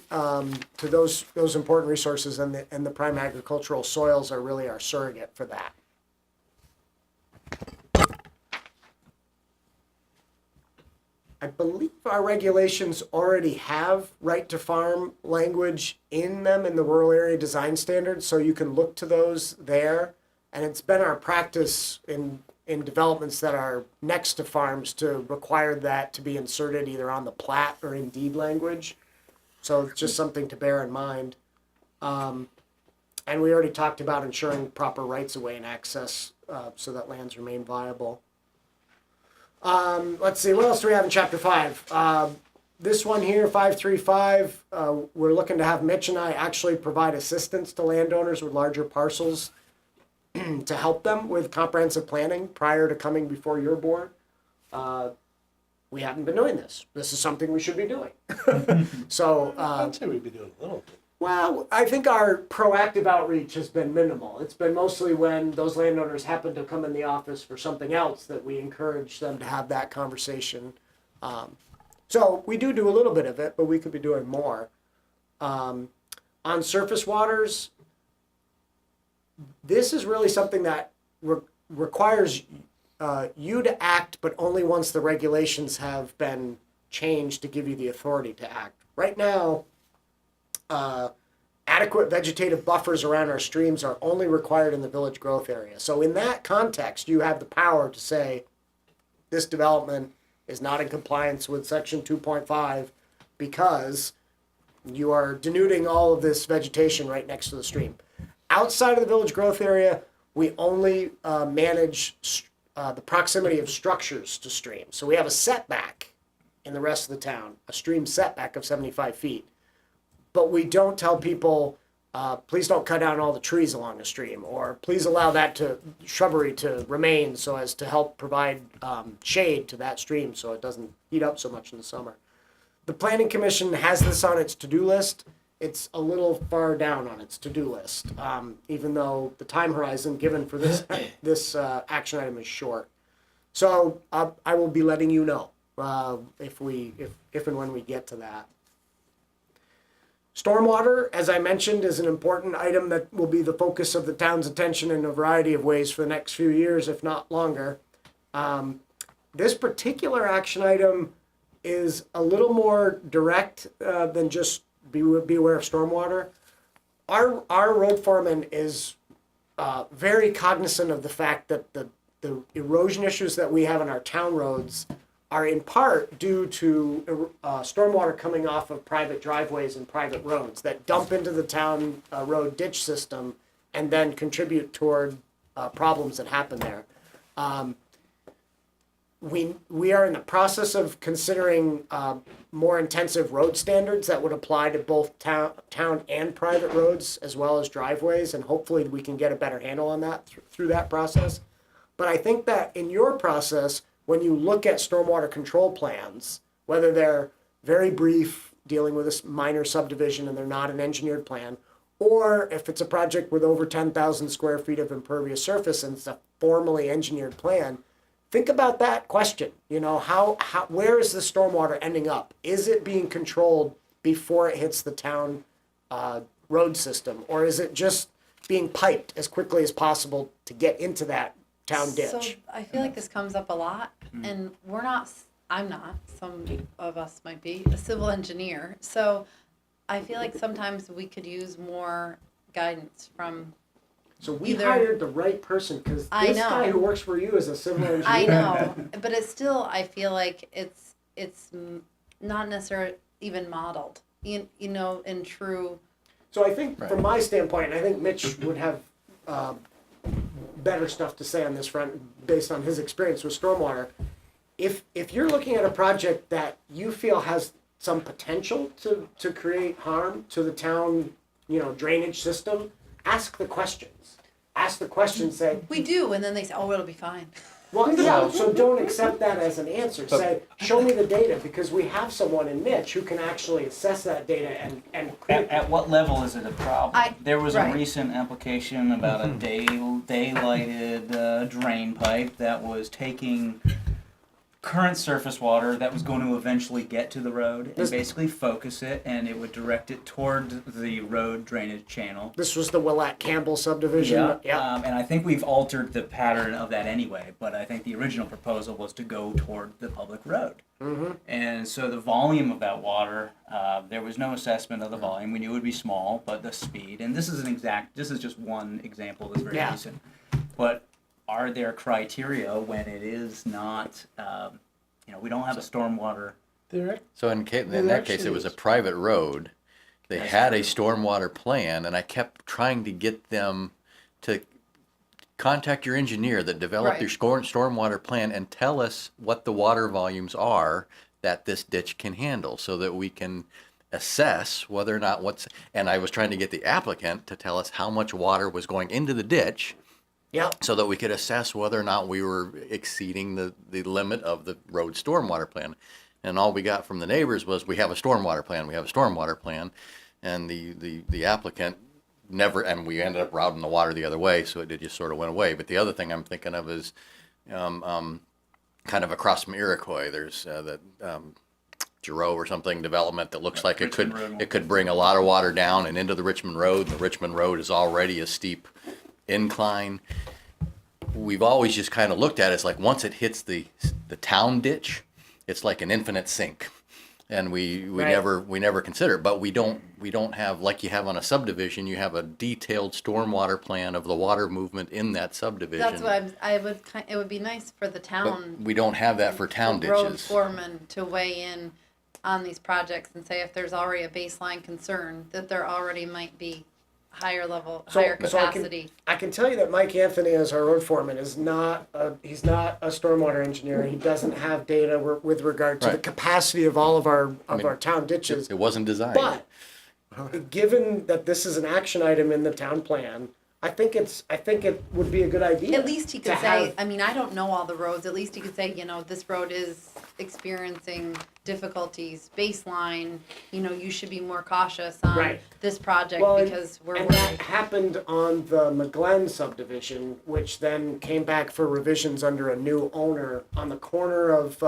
to those important resources, and the prime agricultural soils are really our surrogate for that. I believe our regulations already have right to farm language in them in the rural area design standards, so you can look to those there. And it's been our practice in developments that are next to farms to require that to be inserted either on the plat or in deed language. So it's just something to bear in mind. And we already talked about ensuring proper rights of way and access so that lands remain viable. Let's see, what else do we have in chapter 5? This one here, 535, we're looking to have Mitch and I actually provide assistance to landowners with larger parcels to help them with comprehensive planning prior to coming before your board. We haven't been doing this. This is something we should be doing. So, I'd say we'd be doing a little bit. well, I think our proactive outreach has been minimal. It's been mostly when those landowners happen to come in the office for something else that we encourage them to have that conversation. So we do a little bit of it, but we could be doing more. On surface waters, this is really something that requires you to act, but only once the regulations have been changed to give you the authority to act. Right now, adequate vegetative buffers around our streams are only required in the village growth area. So in that context, you have the power to say, this development is not in compliance with section 2.5 because you are denuding all of this vegetation right next to the stream. Outside of the village growth area, we only manage the proximity of structures to streams. So we have a setback in the rest of the town, a stream setback of 75 feet. But we don't tell people, please don't cut down all the trees along the stream, or please allow that shrubbery to remain so as to help provide shade to that stream so it doesn't heat up so much in the summer. The Planning Commission has this on its to-do list. It's a little far down on its to-do list, even though the time horizon given for this action item is short. So I will be letting you know if and when we get to that. Stormwater, as I mentioned, is an important item that will be the focus of the town's attention in a variety of ways for the next few years, if not longer. This particular action item is a little more direct than just be aware of stormwater. Our road foreman is very cognizant of the fact that the erosion issues that we have on our town roads are in part due to stormwater coming off of private driveways and private roads that dump into the town road ditch system and then contribute toward problems that happen there. We are in the process of considering more intensive road standards that would apply to both town and private roads as well as driveways, and hopefully we can get a better handle on that through that process. But I think that in your process, when you look at stormwater control plans, whether they're very brief, dealing with a minor subdivision and they're not an engineered plan, or if it's a project with over 10,000 square feet of impervious surface and it's a formally engineered plan, think about that question. You know, where is the stormwater ending up? Is it being controlled before it hits the town road system, or is it just being piped as quickly as possible to get into that town ditch? So I feel like this comes up a lot, and I'm not, some of us might be, a civil engineer. So I feel like sometimes we could use more guidance from. So we hired the right person, because this guy who works for you is a civil engineer. I know, but it's still, I feel like it's not necessarily even modeled, you know, in true. So I think from my standpoint, I think Mitch would have better stuff to say on this front based on his experience with stormwater. if you're looking at a project that you feel has some potential to create harm to the town, drainage system, ask the questions. Ask the questions, say, We do, and then they say, oh, it'll be fine. well, yeah, so don't accept that as an answer. Say, show me the data, because we have someone in Mitch who can actually assess that data and create. At what level is it a problem? There was right. a recent application about a daylighted drain pipe that was taking current surface water that was going to eventually get to the road and basically focus it, and it would direct it toward the road drainage channel. This was the Willett Campbell subdivision. Yeah. And I think we've altered the pattern of that anyway, but I think the original proposal was to go toward the public road. Mm-hmm. And so the volume of that water, there was no assessment of the volume. We knew it would be small, but the speed, and this is just one example that's very recent. But are there criteria when it is not, we don't have a stormwater? So in that case, it was a private road. They had a stormwater plan, and I kept trying to get them to contact your engineer that developed your stormwater plan and tell us what the water volumes are that this ditch can handle, so that we can assess whether or not and I was trying to get the applicant to tell us how much water was going into the ditch, so that we could assess whether or not we were exceeding the limit of the road stormwater plan. And all we got from the neighbors was, we have a stormwater plan, and the applicant never, and we ended up routing the water the other way, so it just sort of went away. But the other thing I'm thinking of is kind of across from Iroquois, there's the Giroux or something development that looks like it could bring a lot of water down and into the Richmond Road, and the Richmond Road is already a steep incline. We've always just kind of looked at it as like, once it hits the town ditch, it's like an infinite sink, and we never consider it. But we don't have, like you have on a subdivision, you have a detailed stormwater plan of the water movement in that subdivision. That's what it would be nice for the town. But we don't have that for town ditches. Road foreman to weigh in on these projects and say, if there's already a baseline concern, that there already might be higher capacity. I can tell you that Mike Anthony, as our road foreman, he's not a stormwater engineer. He doesn't have data with regard to the capacity of all of our town ditches. It wasn't designed. But given that this is an action item in the town plan, I think it would be a good idea. At least he could say, I mean, I don't know all the roads. At least he could say, this road is experiencing difficulties, baseline, you should be more cautious on this project because we're worried. That happened on the McGlen subdivision, which then came back for revisions under a new owner on the corner of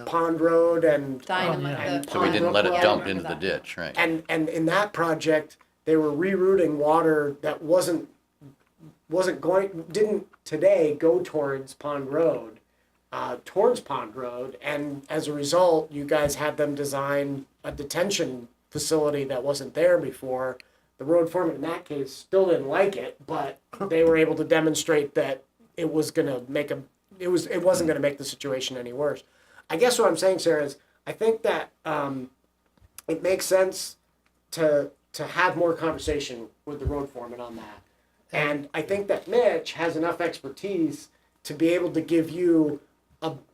Pond Road and so we didn't let it dump into the ditch, right? And in that project, they were rerouting water that didn't today go towards Pond Road, and as a result, you guys had them design a detention facility that wasn't there before. The road foreman in that case still didn't like it, but they were able to demonstrate that it wasn't going to make the situation any worse. I guess what I'm saying, Sarah, is I think that it makes sense to have more conversation with the road foreman on that. And I think that Mitch has enough expertise to be able to give you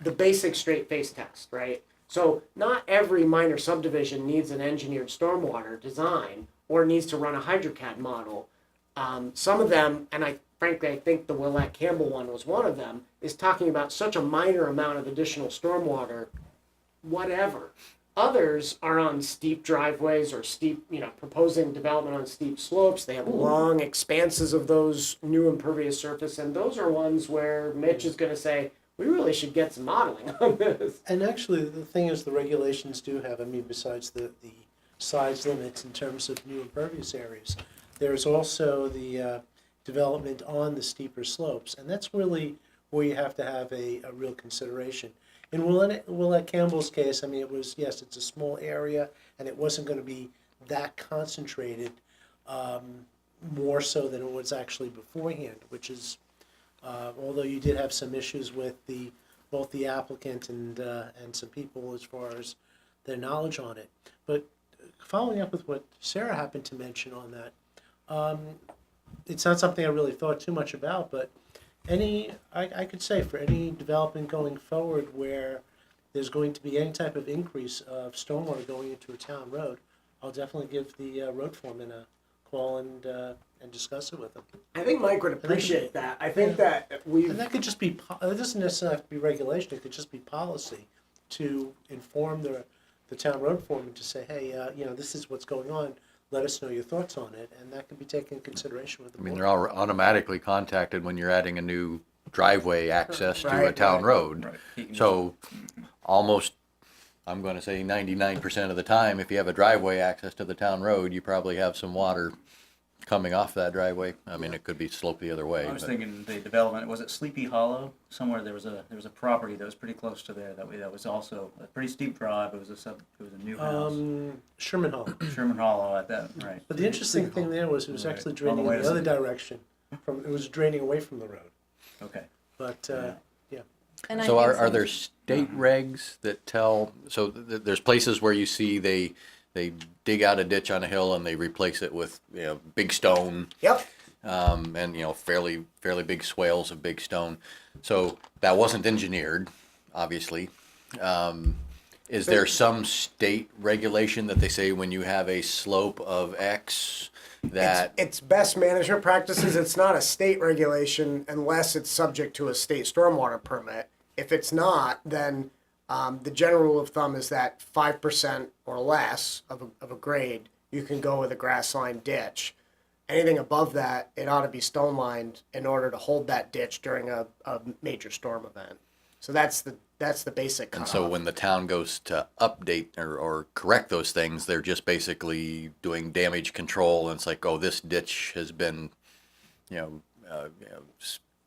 the basic straight face test, right? So not every minor subdivision needs an engineered stormwater design or needs to run a HydroCAD model. Some of them, and I think the Willett Campbell one was one of them, is talking about such a minor amount of additional stormwater, whatever. Others are on steep driveways or proposing development on steep slopes. They have long expanses of those new impervious surface, and those are ones where Mitch is going to say, we really should get some modeling on this. And actually, the thing is, the regulations do have, besides the size limits in terms of new impervious areas, there's also the development on the steeper slopes, and that's really where you have to have a real consideration. In Willett Campbell's case, it was, yes, it's a small area, and it wasn't going to be that concentrated, more so than it was actually beforehand, which is, although you did have some issues with both the applicant and some people as far as their knowledge on it. But following up with what Sarah happened to mention on that, it's not something I really thought too much about, but I could say for any development going forward where there's going to be any type of increase of stormwater going into a town road, I'll definitely give the road foreman a call and discuss it with them. I think Mike would appreciate that. I think that we. And that could just be, it doesn't necessarily have to be regulation, it could just be policy to inform the town road foreman to say, hey, this is what's going on, let us know your thoughts on it, and that could be taken into consideration with the I mean, board. they're all automatically contacted when you're adding a new driveway access to a Right, town right. road. Right. So almost, I'm gonna say 99% of the time, if you have a driveway access to the town road, you probably have some water coming off that driveway. I mean, it could be sloped the other way. I was but- thinking the development, was it Sleepy Hollow? Somewhere there was a property that was pretty close to there, that was also a pretty steep drive, it was a new house. Sherman Hall. Sherman Hollow at that, right. But the interesting thing there was it was Right. actually On the draining way in to the other Subdivision. direction. It was draining away from the road. Okay. But, Yeah. And I So think are there some- state regs that tell, so there's places where you see they dig out a ditch on a hill and they replace it with, big stone, Yep. and, fairly big swales of big stone. So that wasn't engineered, obviously. Is there some state regulation that they say when you have a slope of X that, It's best management practices. It's not a state regulation unless it's subject to a state stormwater permit. If it's not, then the general rule of thumb is that 5% or less of a grade, you can go with a grass line ditch. Anything above that, it ought to be stone lined in order to hold that ditch during a major storm event. So that's the basic and cutoff. so when the town goes to update or correct those things, they're just basically doing damage control, and it's like, oh, this ditch has been,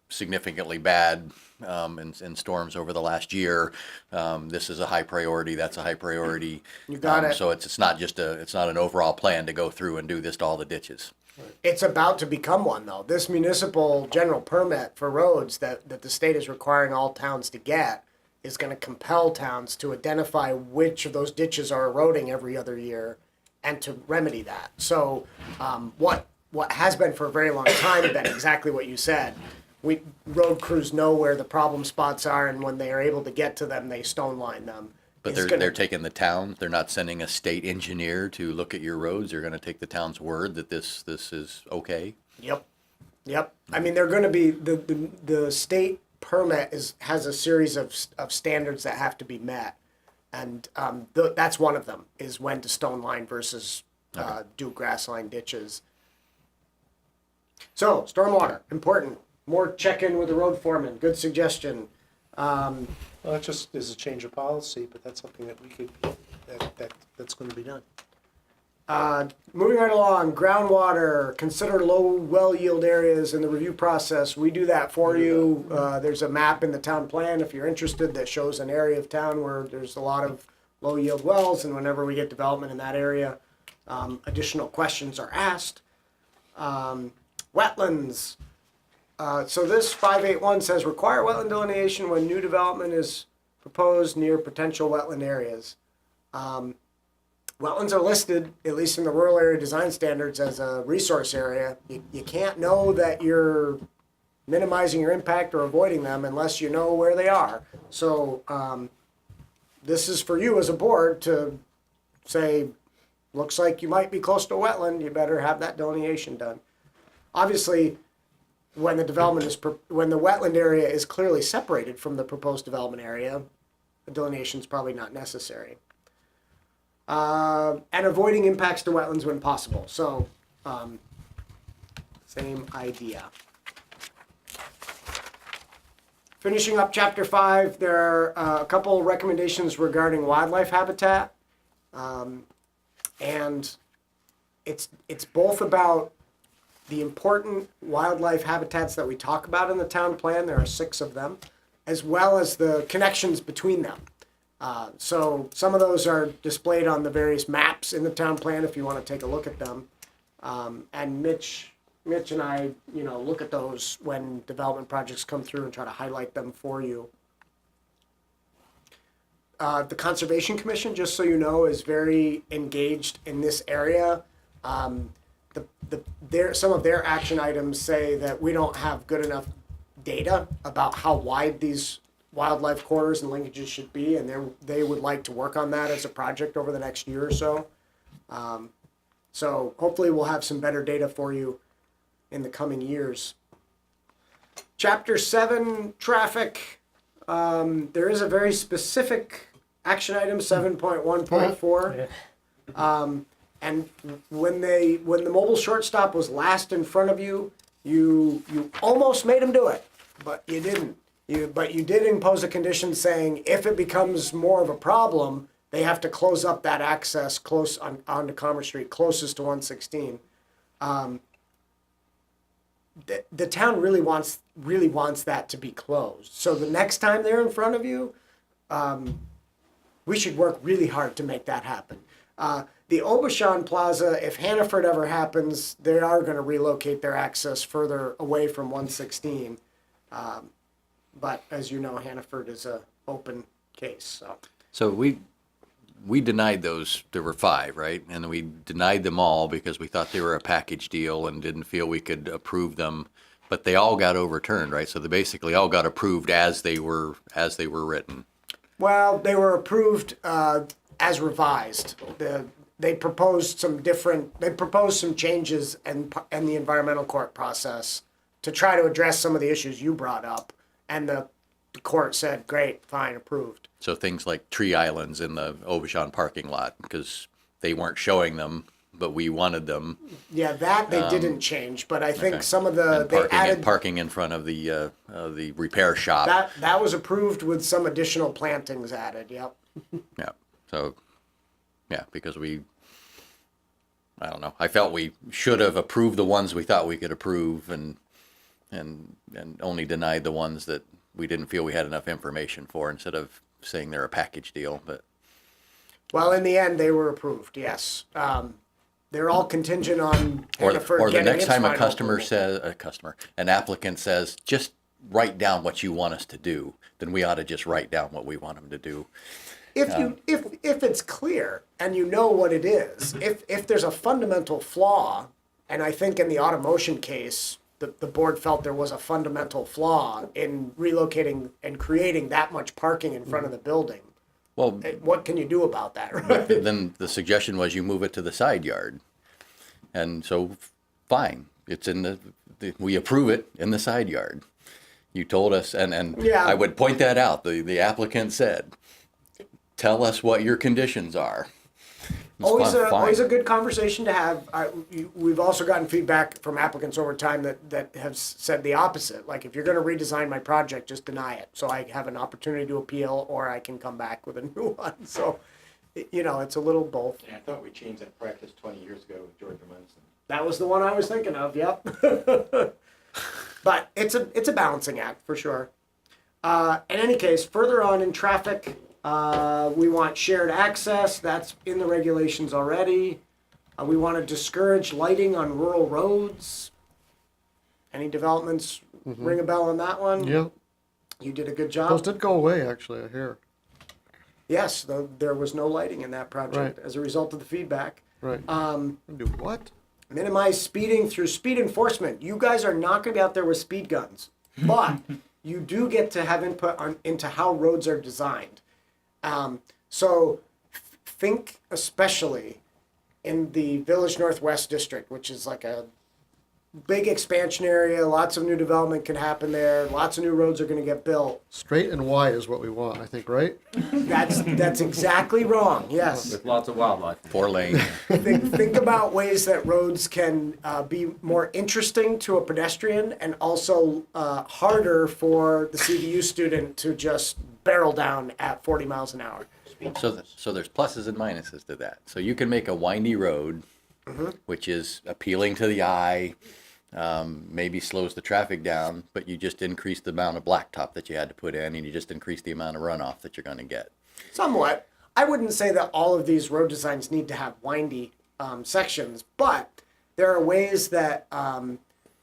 significantly bad in storms over the last year. This is a high priority, that's a high priority. You got it. So it's not just it's not an overall plan to go through and do this to all the ditches. It's about to become one, though. This municipal general permit for roads that the state is requiring all towns to get is going to compel towns to identify which of those ditches are eroding every other year and to remedy that. So what has been for a very long time been exactly what you said. Road crews know where the problem spots are, and when they are able to get to them, they stone line them. But they're taking the town, they're not sending a state engineer to look at your roads, they're gonna take the town's word that this is okay? Yep. I mean, they're going to be the state permit has a series of standards that have to be met, and that's one of them is when to stone line versus do grass line ditches. So stormwater important. More check in with the road foreman. Good suggestion. Well, that just is a change of policy, but that's something that we could, that's going to be done. Moving right along, groundwater, consider low well yield areas in the review process. We do that for you. There's a map in the town plan if you're interested that shows an area of town where there's a lot of low yield wells, and whenever we get development in that area, additional questions are asked. Wetlands. So this 581 says require wetland delineation when new development is proposed near potential wetland areas. Wetlands are listed, at least in the rural area design standards, as a resource area. You can't know that you're minimizing your impact or avoiding them unless you know where they are. So this is for you as a board to say, looks like you might be close to a wetland, you better have that delineation done. Obviously, when the wetland area is clearly separated from the proposed development area, the delineation is probably not necessary. And avoiding impacts to wetlands when possible. So, same idea. Finishing up chapter 5, there are a couple recommendations regarding wildlife habitat. And it's both about the important wildlife habitats that we talk about in the town plan, there are 6 of them, as well as the connections between them. So some of those are displayed on the various maps in the town plan if you want to take a look at them. And Mitch and I, look at those when development projects come through and try to highlight them for you. The Conservation Commission, just so you know, is very engaged in this area. Some of their action items say that we don't have good enough data about how wide these wildlife corridors and linkages should be, and they would like to work on that as a project over the next year or so. So hopefully we'll have some better data for you in the coming years. Chapter 7, traffic. There is a very specific action item, 7.1.4. And when the mobile shortstop was last in front of you, you almost made him do it, but you didn't. But you did impose a condition saying if it becomes more of a problem, they have to close up that access close onto Commerce Street, closest to 116. The town really wants that to be closed. So the next time they're in front of you, we should work really hard to make that happen. The Obashan Plaza, if Hannaford ever happens, they are going to relocate their access further away from 116. But as you know, Hannaford is a open case. So we denied those. There were 5, right? And we denied them all because we thought they were a package deal and didn't feel we could approve them. But they all got overturned, right? So they basically all got approved as they were written. Well, they were approved as revised. They proposed some changes and the environmental court process to try to address some of the issues you brought up. And the court said, great, fine, approved. So things like tree islands in the Obashan parking lot, because they weren't showing them, but we wanted them. Yeah, that they didn't change, but I think Okay. some of the, And they added, parking in front of the repair shop. that was approved with some additional plantings added, yep. Yeah, so, yeah, because I don't know, I felt we should have approved the ones we thought we could approve and only denied the ones that we didn't feel we had enough information for instead of saying they're a package deal, but. Well, in the end, they were approved, yes. They're all contingent on Hannaford Or the getting next its time final approval. an applicant says, just write down what you want us to do, then we ought to just write down what we want them to do. If it's clear and you know what it is, if there's a fundamental flaw, and I think in the Automotion case, the board felt there was a fundamental flaw in relocating and creating that much parking in front of the building. Well, What can you do about that, right? then the suggestion was you move it to the side yard. And so, fine, it's in we approve it in the side yard. You told us, and Yeah. I would point that out, the applicant said, tell us what your conditions are. It's Always fine. a good conversation to have. We've also gotten feedback from applicants over time that have said the opposite. Like, if you're going to redesign my project, just deny it, so I have an opportunity to appeal, or I can come back with a new one. So, it's a little both. Yeah, I thought we changed that practice 20 years ago with Georgia Munson. That was the one I was thinking of. Yep. But it's a balancing act for sure. In any case, further on in traffic. We want shared access, that's in the regulations already. We want to discourage lighting on rural roads. Any developments ring a bell on that one? Yeah, You did a good those job. did go away, actually, I hear. Yes, though there was no lighting in that project Right. as a result of the feedback. Right. Do what? Minimize speeding through speed enforcement. You guys are not going to be out there with speed guns, but you do get to have input into how roads are designed. So think especially in the Village Northwest District, which is like a big expansion area. Lots of new development can happen there. Lots of new roads are going to get built. Straight and wide is what we want, I think, right? That's exactly wrong. Yes. With lots of wildlife. 4-lane. Think about ways that roads can be more interesting to a pedestrian and also harder for the CVU student to just barrel down at 40 miles an hour. So there's pluses and minuses to that. So you can make a windy road, which is appealing to the eye, maybe slows the traffic down, but you just increase the amount of blacktop that you had to put in, and you just increase the amount of runoff that you're going to get. Somewhat. I wouldn't say that all of these road designs need to have windy sections, but there are ways that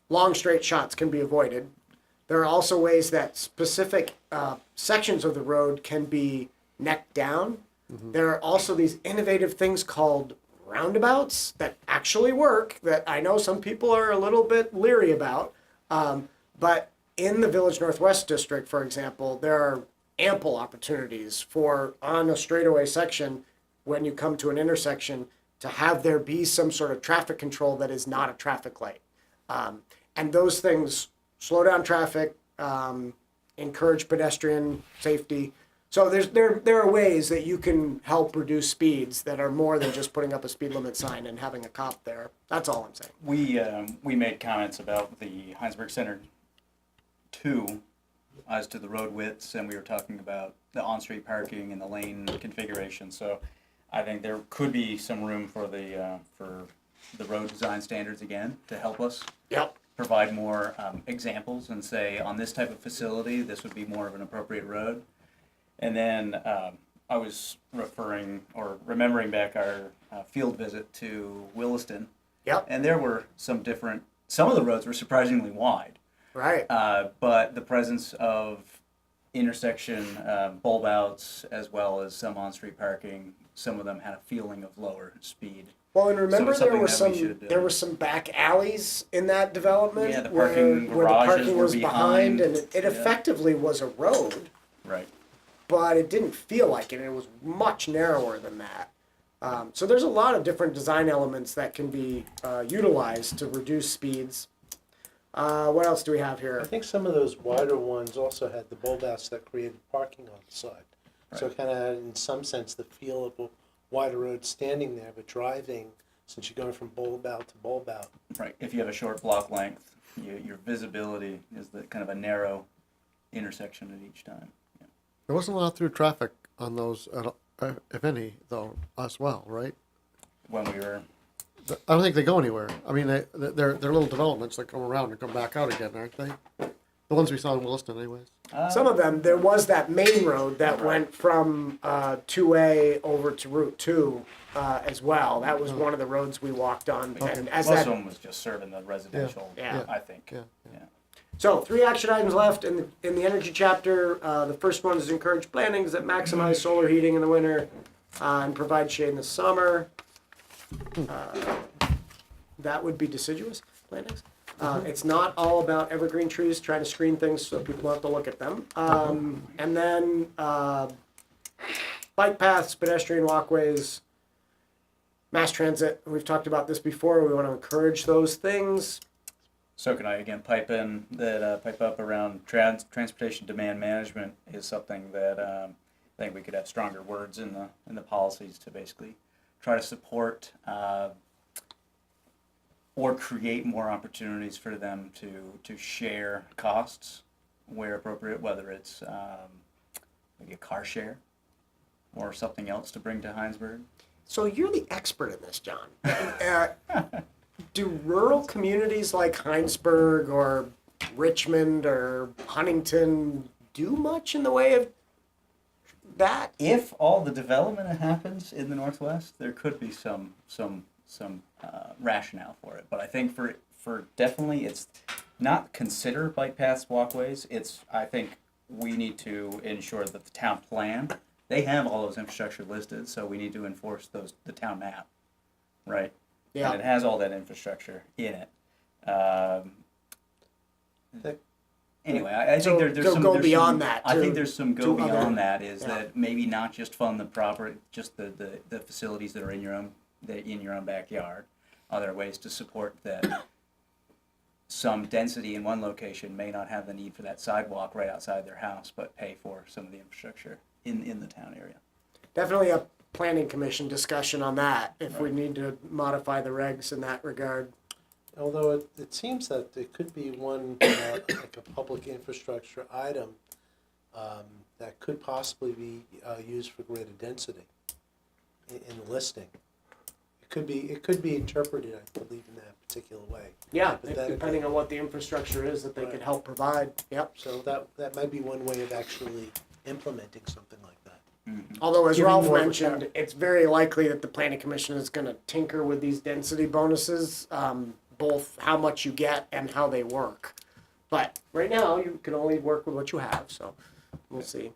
long straight shots can be avoided. There are also ways that specific sections of the road can be neck down. There are also these innovative things called roundabouts that actually work that I know some people are a little bit leery about. But in the Village Northwest District, for example, there are ample opportunities for, on a straightaway section, when you come to an intersection, to have there be some sort of traffic control that is not a traffic light. And those things slow down traffic, encourage pedestrian safety. So there are ways that you can help reduce speeds that are more than just putting up a speed limit sign and having a cop there. That's all I'm saying. We made comments about the Hinesburg Center 2 as to the road widths, and we were talking about the on-street parking and the lane configuration. So I think there could be some room for the road design standards again to help us. Yep. Provide more examples and say on this type of facility, this would be more of an appropriate road. And then I was remembering back our field visit to Williston. Yep. And there were some of the roads were surprisingly wide. Right. But the presence of intersection bulb outs as well as some on-street parking, some of them had a feeling of lower speed. Well, and remember So there something were were some back alleys in that development Yeah, the where parking the garages parking were was behind, and it yeah. effectively was a road, Right. but it didn't feel like it. It was much narrower than that. So there's a lot of different design elements that can be utilized to reduce speeds. What else do we have I here? think some of those wider ones also had the bulb outs that created parking on the side. So it kind of had, in some sense, the feel of a wider road standing there, but driving, since you're going from bulb out to bulb out. Right. If you have a short block length, your visibility is the kind of a narrow intersection at each time. Yeah. There wasn't a lot through traffic on those, if any, though, as well, right? When we were, I don't think they go anywhere. I mean, they're little developments that come around and come back out again, aren't they? The ones we saw in Williston anyways. Some of them, there was that main road that went from 2A over to Route 2 as well. That was one of the roads we walked on. And as most that, of them was just serving the residential, Yeah. I think. Yeah. So 3 action items left in the energy chapter. The first one is encourage plantings that maximize solar heating in the winter and provide shade in the summer. That would be deciduous plantings. It's not all about evergreen trees, trying to screen things so people don't have to look at them. And then bike paths, pedestrian walkways, mass transit. We've talked about this before. We want to encourage those things. So can I again pipe up around transportation demand management is something that I think we could have stronger words in the policies to basically try to support or create more opportunities for them to share costs where appropriate, whether it's maybe a car share or something else to bring to Hinesburg. So you're the expert in this, John. Do rural communities like Hinesburg or Richmond or Huntington do much in the way of that? If all the development happens in the Northwest, there could be some rationale for it. But I think for definitely, it's not consider bike paths, walkways. I think we need to ensure that the town plan, they have all those infrastructure listed, so we need to enforce the town map, right? Yeah. And it has all that infrastructure in it. Anyway, I think there's so some go there's beyond some, that I to- think there's some to go other- beyond that is yeah. that maybe not just fund just the facilities that are in your own backyard. Other ways to support that. Some density in one location may not have the need for that sidewalk right outside their house, but pay for some of the infrastructure in the town area. Definitely a planning commission discussion on that, if we need to modify the regs in that regard. Although it seems that there could be one, like a public infrastructure item that could possibly be used for greater density in the listing. It could be interpreted, I believe, in that particular way. Yeah, Hypothetically. depending on what the infrastructure is that they could help provide, yep. So that might be one way of actually implementing something like that. Mm-hmm. Although, as Giving Ralph more of a mentioned, it's very likely that the planning commission is gonna tinker with these density bonuses, both how much you get and how they work. But right now, you can only work with what you have, so we'll see.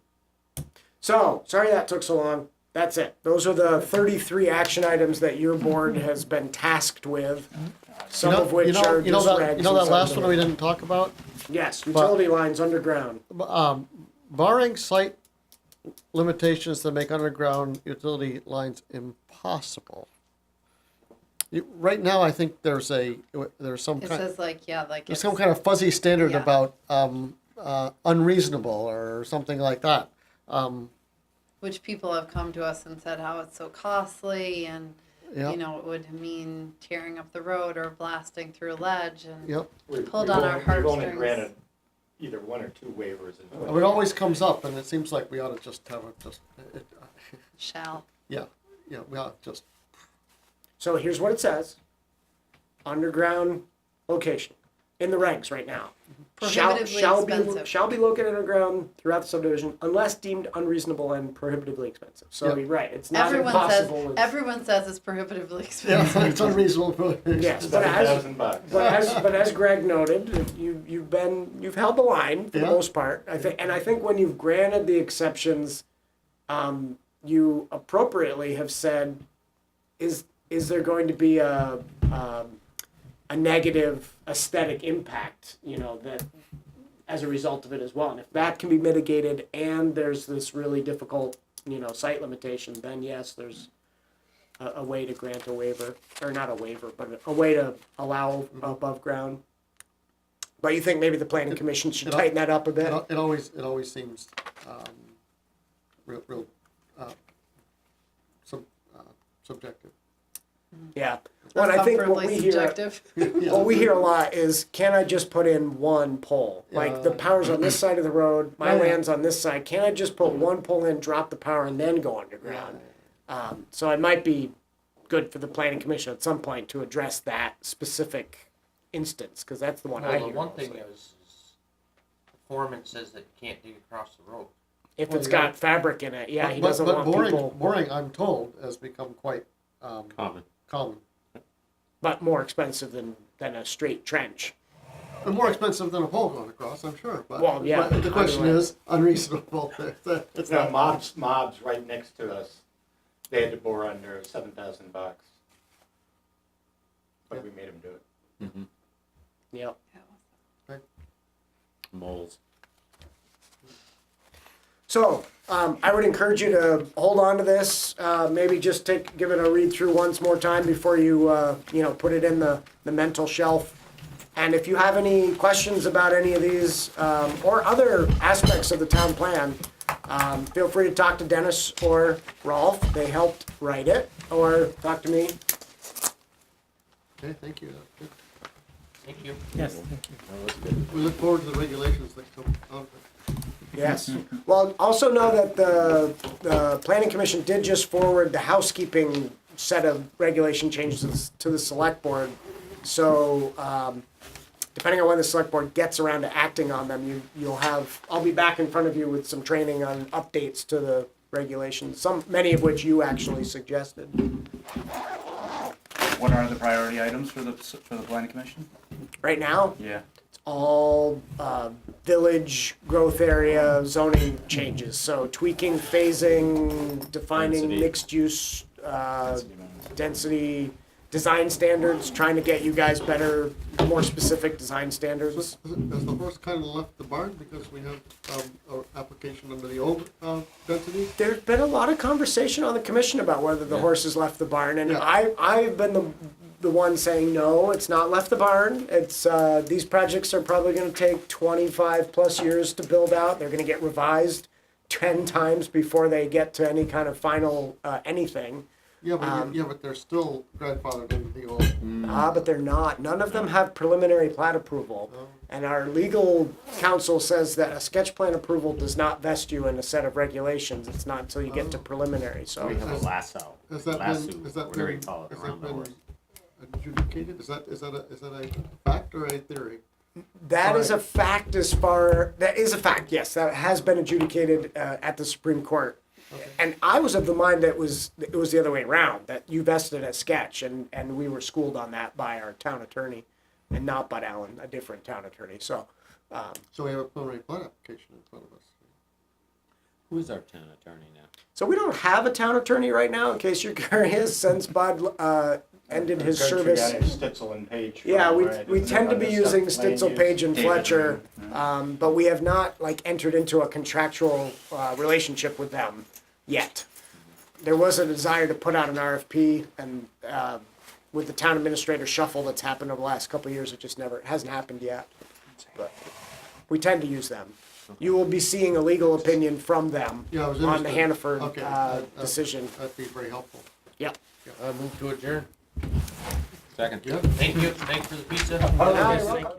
So, sorry that took so long. That's it. Those are the 33 action items that your board has been tasked with. some of which are just regs. You know that and last some one we didn't talk about? Yes, utility lines underground. Barring site limitations that make underground utility lines impossible. Right now, I think there's some It kind, says like, yeah, like there's it's, some kind of fuzzy standard yeah. about unreasonable or something like that. which people have come to us and said how it's so costly and, Yep. you know, it would mean tearing up the road or blasting through a ledge and Yep. pulled on our We've only heartstrings. granted either one or two waivers. It always comes up, and it seems like we ought to just have it. Shall. Yeah, we ought to just. So here's what it says. Underground location in the regs right now. Prohibitively expensive. Shall be located underground throughout the subdivision unless deemed unreasonable and prohibitively expensive. So Yep. you're right, it's not Everyone impossible. says, it's- everyone says it's prohibitively Yeah, expensive. it's unreasonable. Yes, but as, $7,000. but as Greg noted, you've held the line for the Yeah. most part. I think when you've granted the exceptions, you appropriately have said, is there going to be a negative aesthetic impact, that as a result of it as well. And if that can be mitigated and there's this really difficult, site limitation, then yes, there's a way to grant a waiver, or not a waiver, but a way to allow above ground. But you think maybe the planning commission should tighten that up a bit? It always seems real subjective. Yeah. Well, and I think what Uncomfortably we hear, subjective. what we hear a lot is, can I just put in one pole? Like the power's on this side of the road, my land's on this side. Can I just put one pole in, drop the power, and then go underground? So it might be good for the planning commission at some point to address that specific instance, because that's the one I Well, hear. the one thing mostly. is the foreman says that you can't dig across the road. If it's got fabric in it, yeah, he doesn't but want people, boring, I'm told, has become quite Common. common. but more expensive than a straight trench. And more expensive than a pole going across, I'm sure. But, Well, yeah, but the question either way. is unreasonable. It's Now, not. mobs right next to us, they had to bore under $7,000, but we made them do it. Mm-hmm. Yep. Moles. So, I would encourage you to hold on to this, maybe just give it a read through once more time before you, put it in the mental shelf. And if you have any questions about any of these, or other aspects of the town plan, feel free to talk to Dennis or Rolf, they helped write it, or talk to me. Okay, thank you. That's good. Thank you. Yes, thank you. We look forward to the regulations that come out of it. Yes. Well, also know that the planning commission did just forward the housekeeping set of regulation changes to the select board. So, depending on when the select board gets around to acting on them, I'll be back in front of you with some training on updates to the regulations, many of which you actually suggested. What are the priority items for the planning commission? Right now, Yeah. all village growth area zoning changes. So tweaking, phasing, defining Density. mixed use, density, design standards, trying to get you guys better, more specific design standards. Has the horse kind of left the barn because we have an application under the old density? There's been a lot of conversation on the commission about whether the horse has left the barn, and Yeah. I've been the one saying, no, it's not left the barn. It's, these projects are probably gonna take 25 plus years to build out. They're gonna get revised 10 times before they get to any kind of final, anything. Yeah, but they're still grandfathered into the old. But they're not. None of them have preliminary plat approval. And our legal counsel says that a sketch plan approval does not vest you in a set of regulations. It's not until you get to preliminary, so. We have a lasso. Has that Lasso, been, has that whatever been, you call it, has around that the been horse. adjudicated? Is that a fact or a theory? That is a fact that is a fact, yes. That has been adjudicated at the Supreme Court. Okay. And I was of the mind that it was the other way around, that you vested a sketch, and we were schooled on that by our town attorney, and not Bud Allen, a different town attorney. So, So we have a preliminary plat application in front of us. Who is our town attorney now? So we don't have a town attorney right now, in case you're curious, since Bud ended his service. Stitzel and Page. Yeah, we right? we Isn't tend it to on be this using stuff? Land Stitzel, use? Page, and David Fletcher, Ryan. but we have not like entered into a contractual relationship with them yet. There was a desire to put out an RFP, and with the town administrator shuffle that's happened over the last couple of years, it hasn't happened yet. But we tend to use them. You will be seeing a legal opinion from them Yeah, I was on the interested. Hannaford Okay, decision. That'd be very helpful. Yep. Move to adjourn. Second. Yep. Thank you. Thanks for the pizza. You're welcome.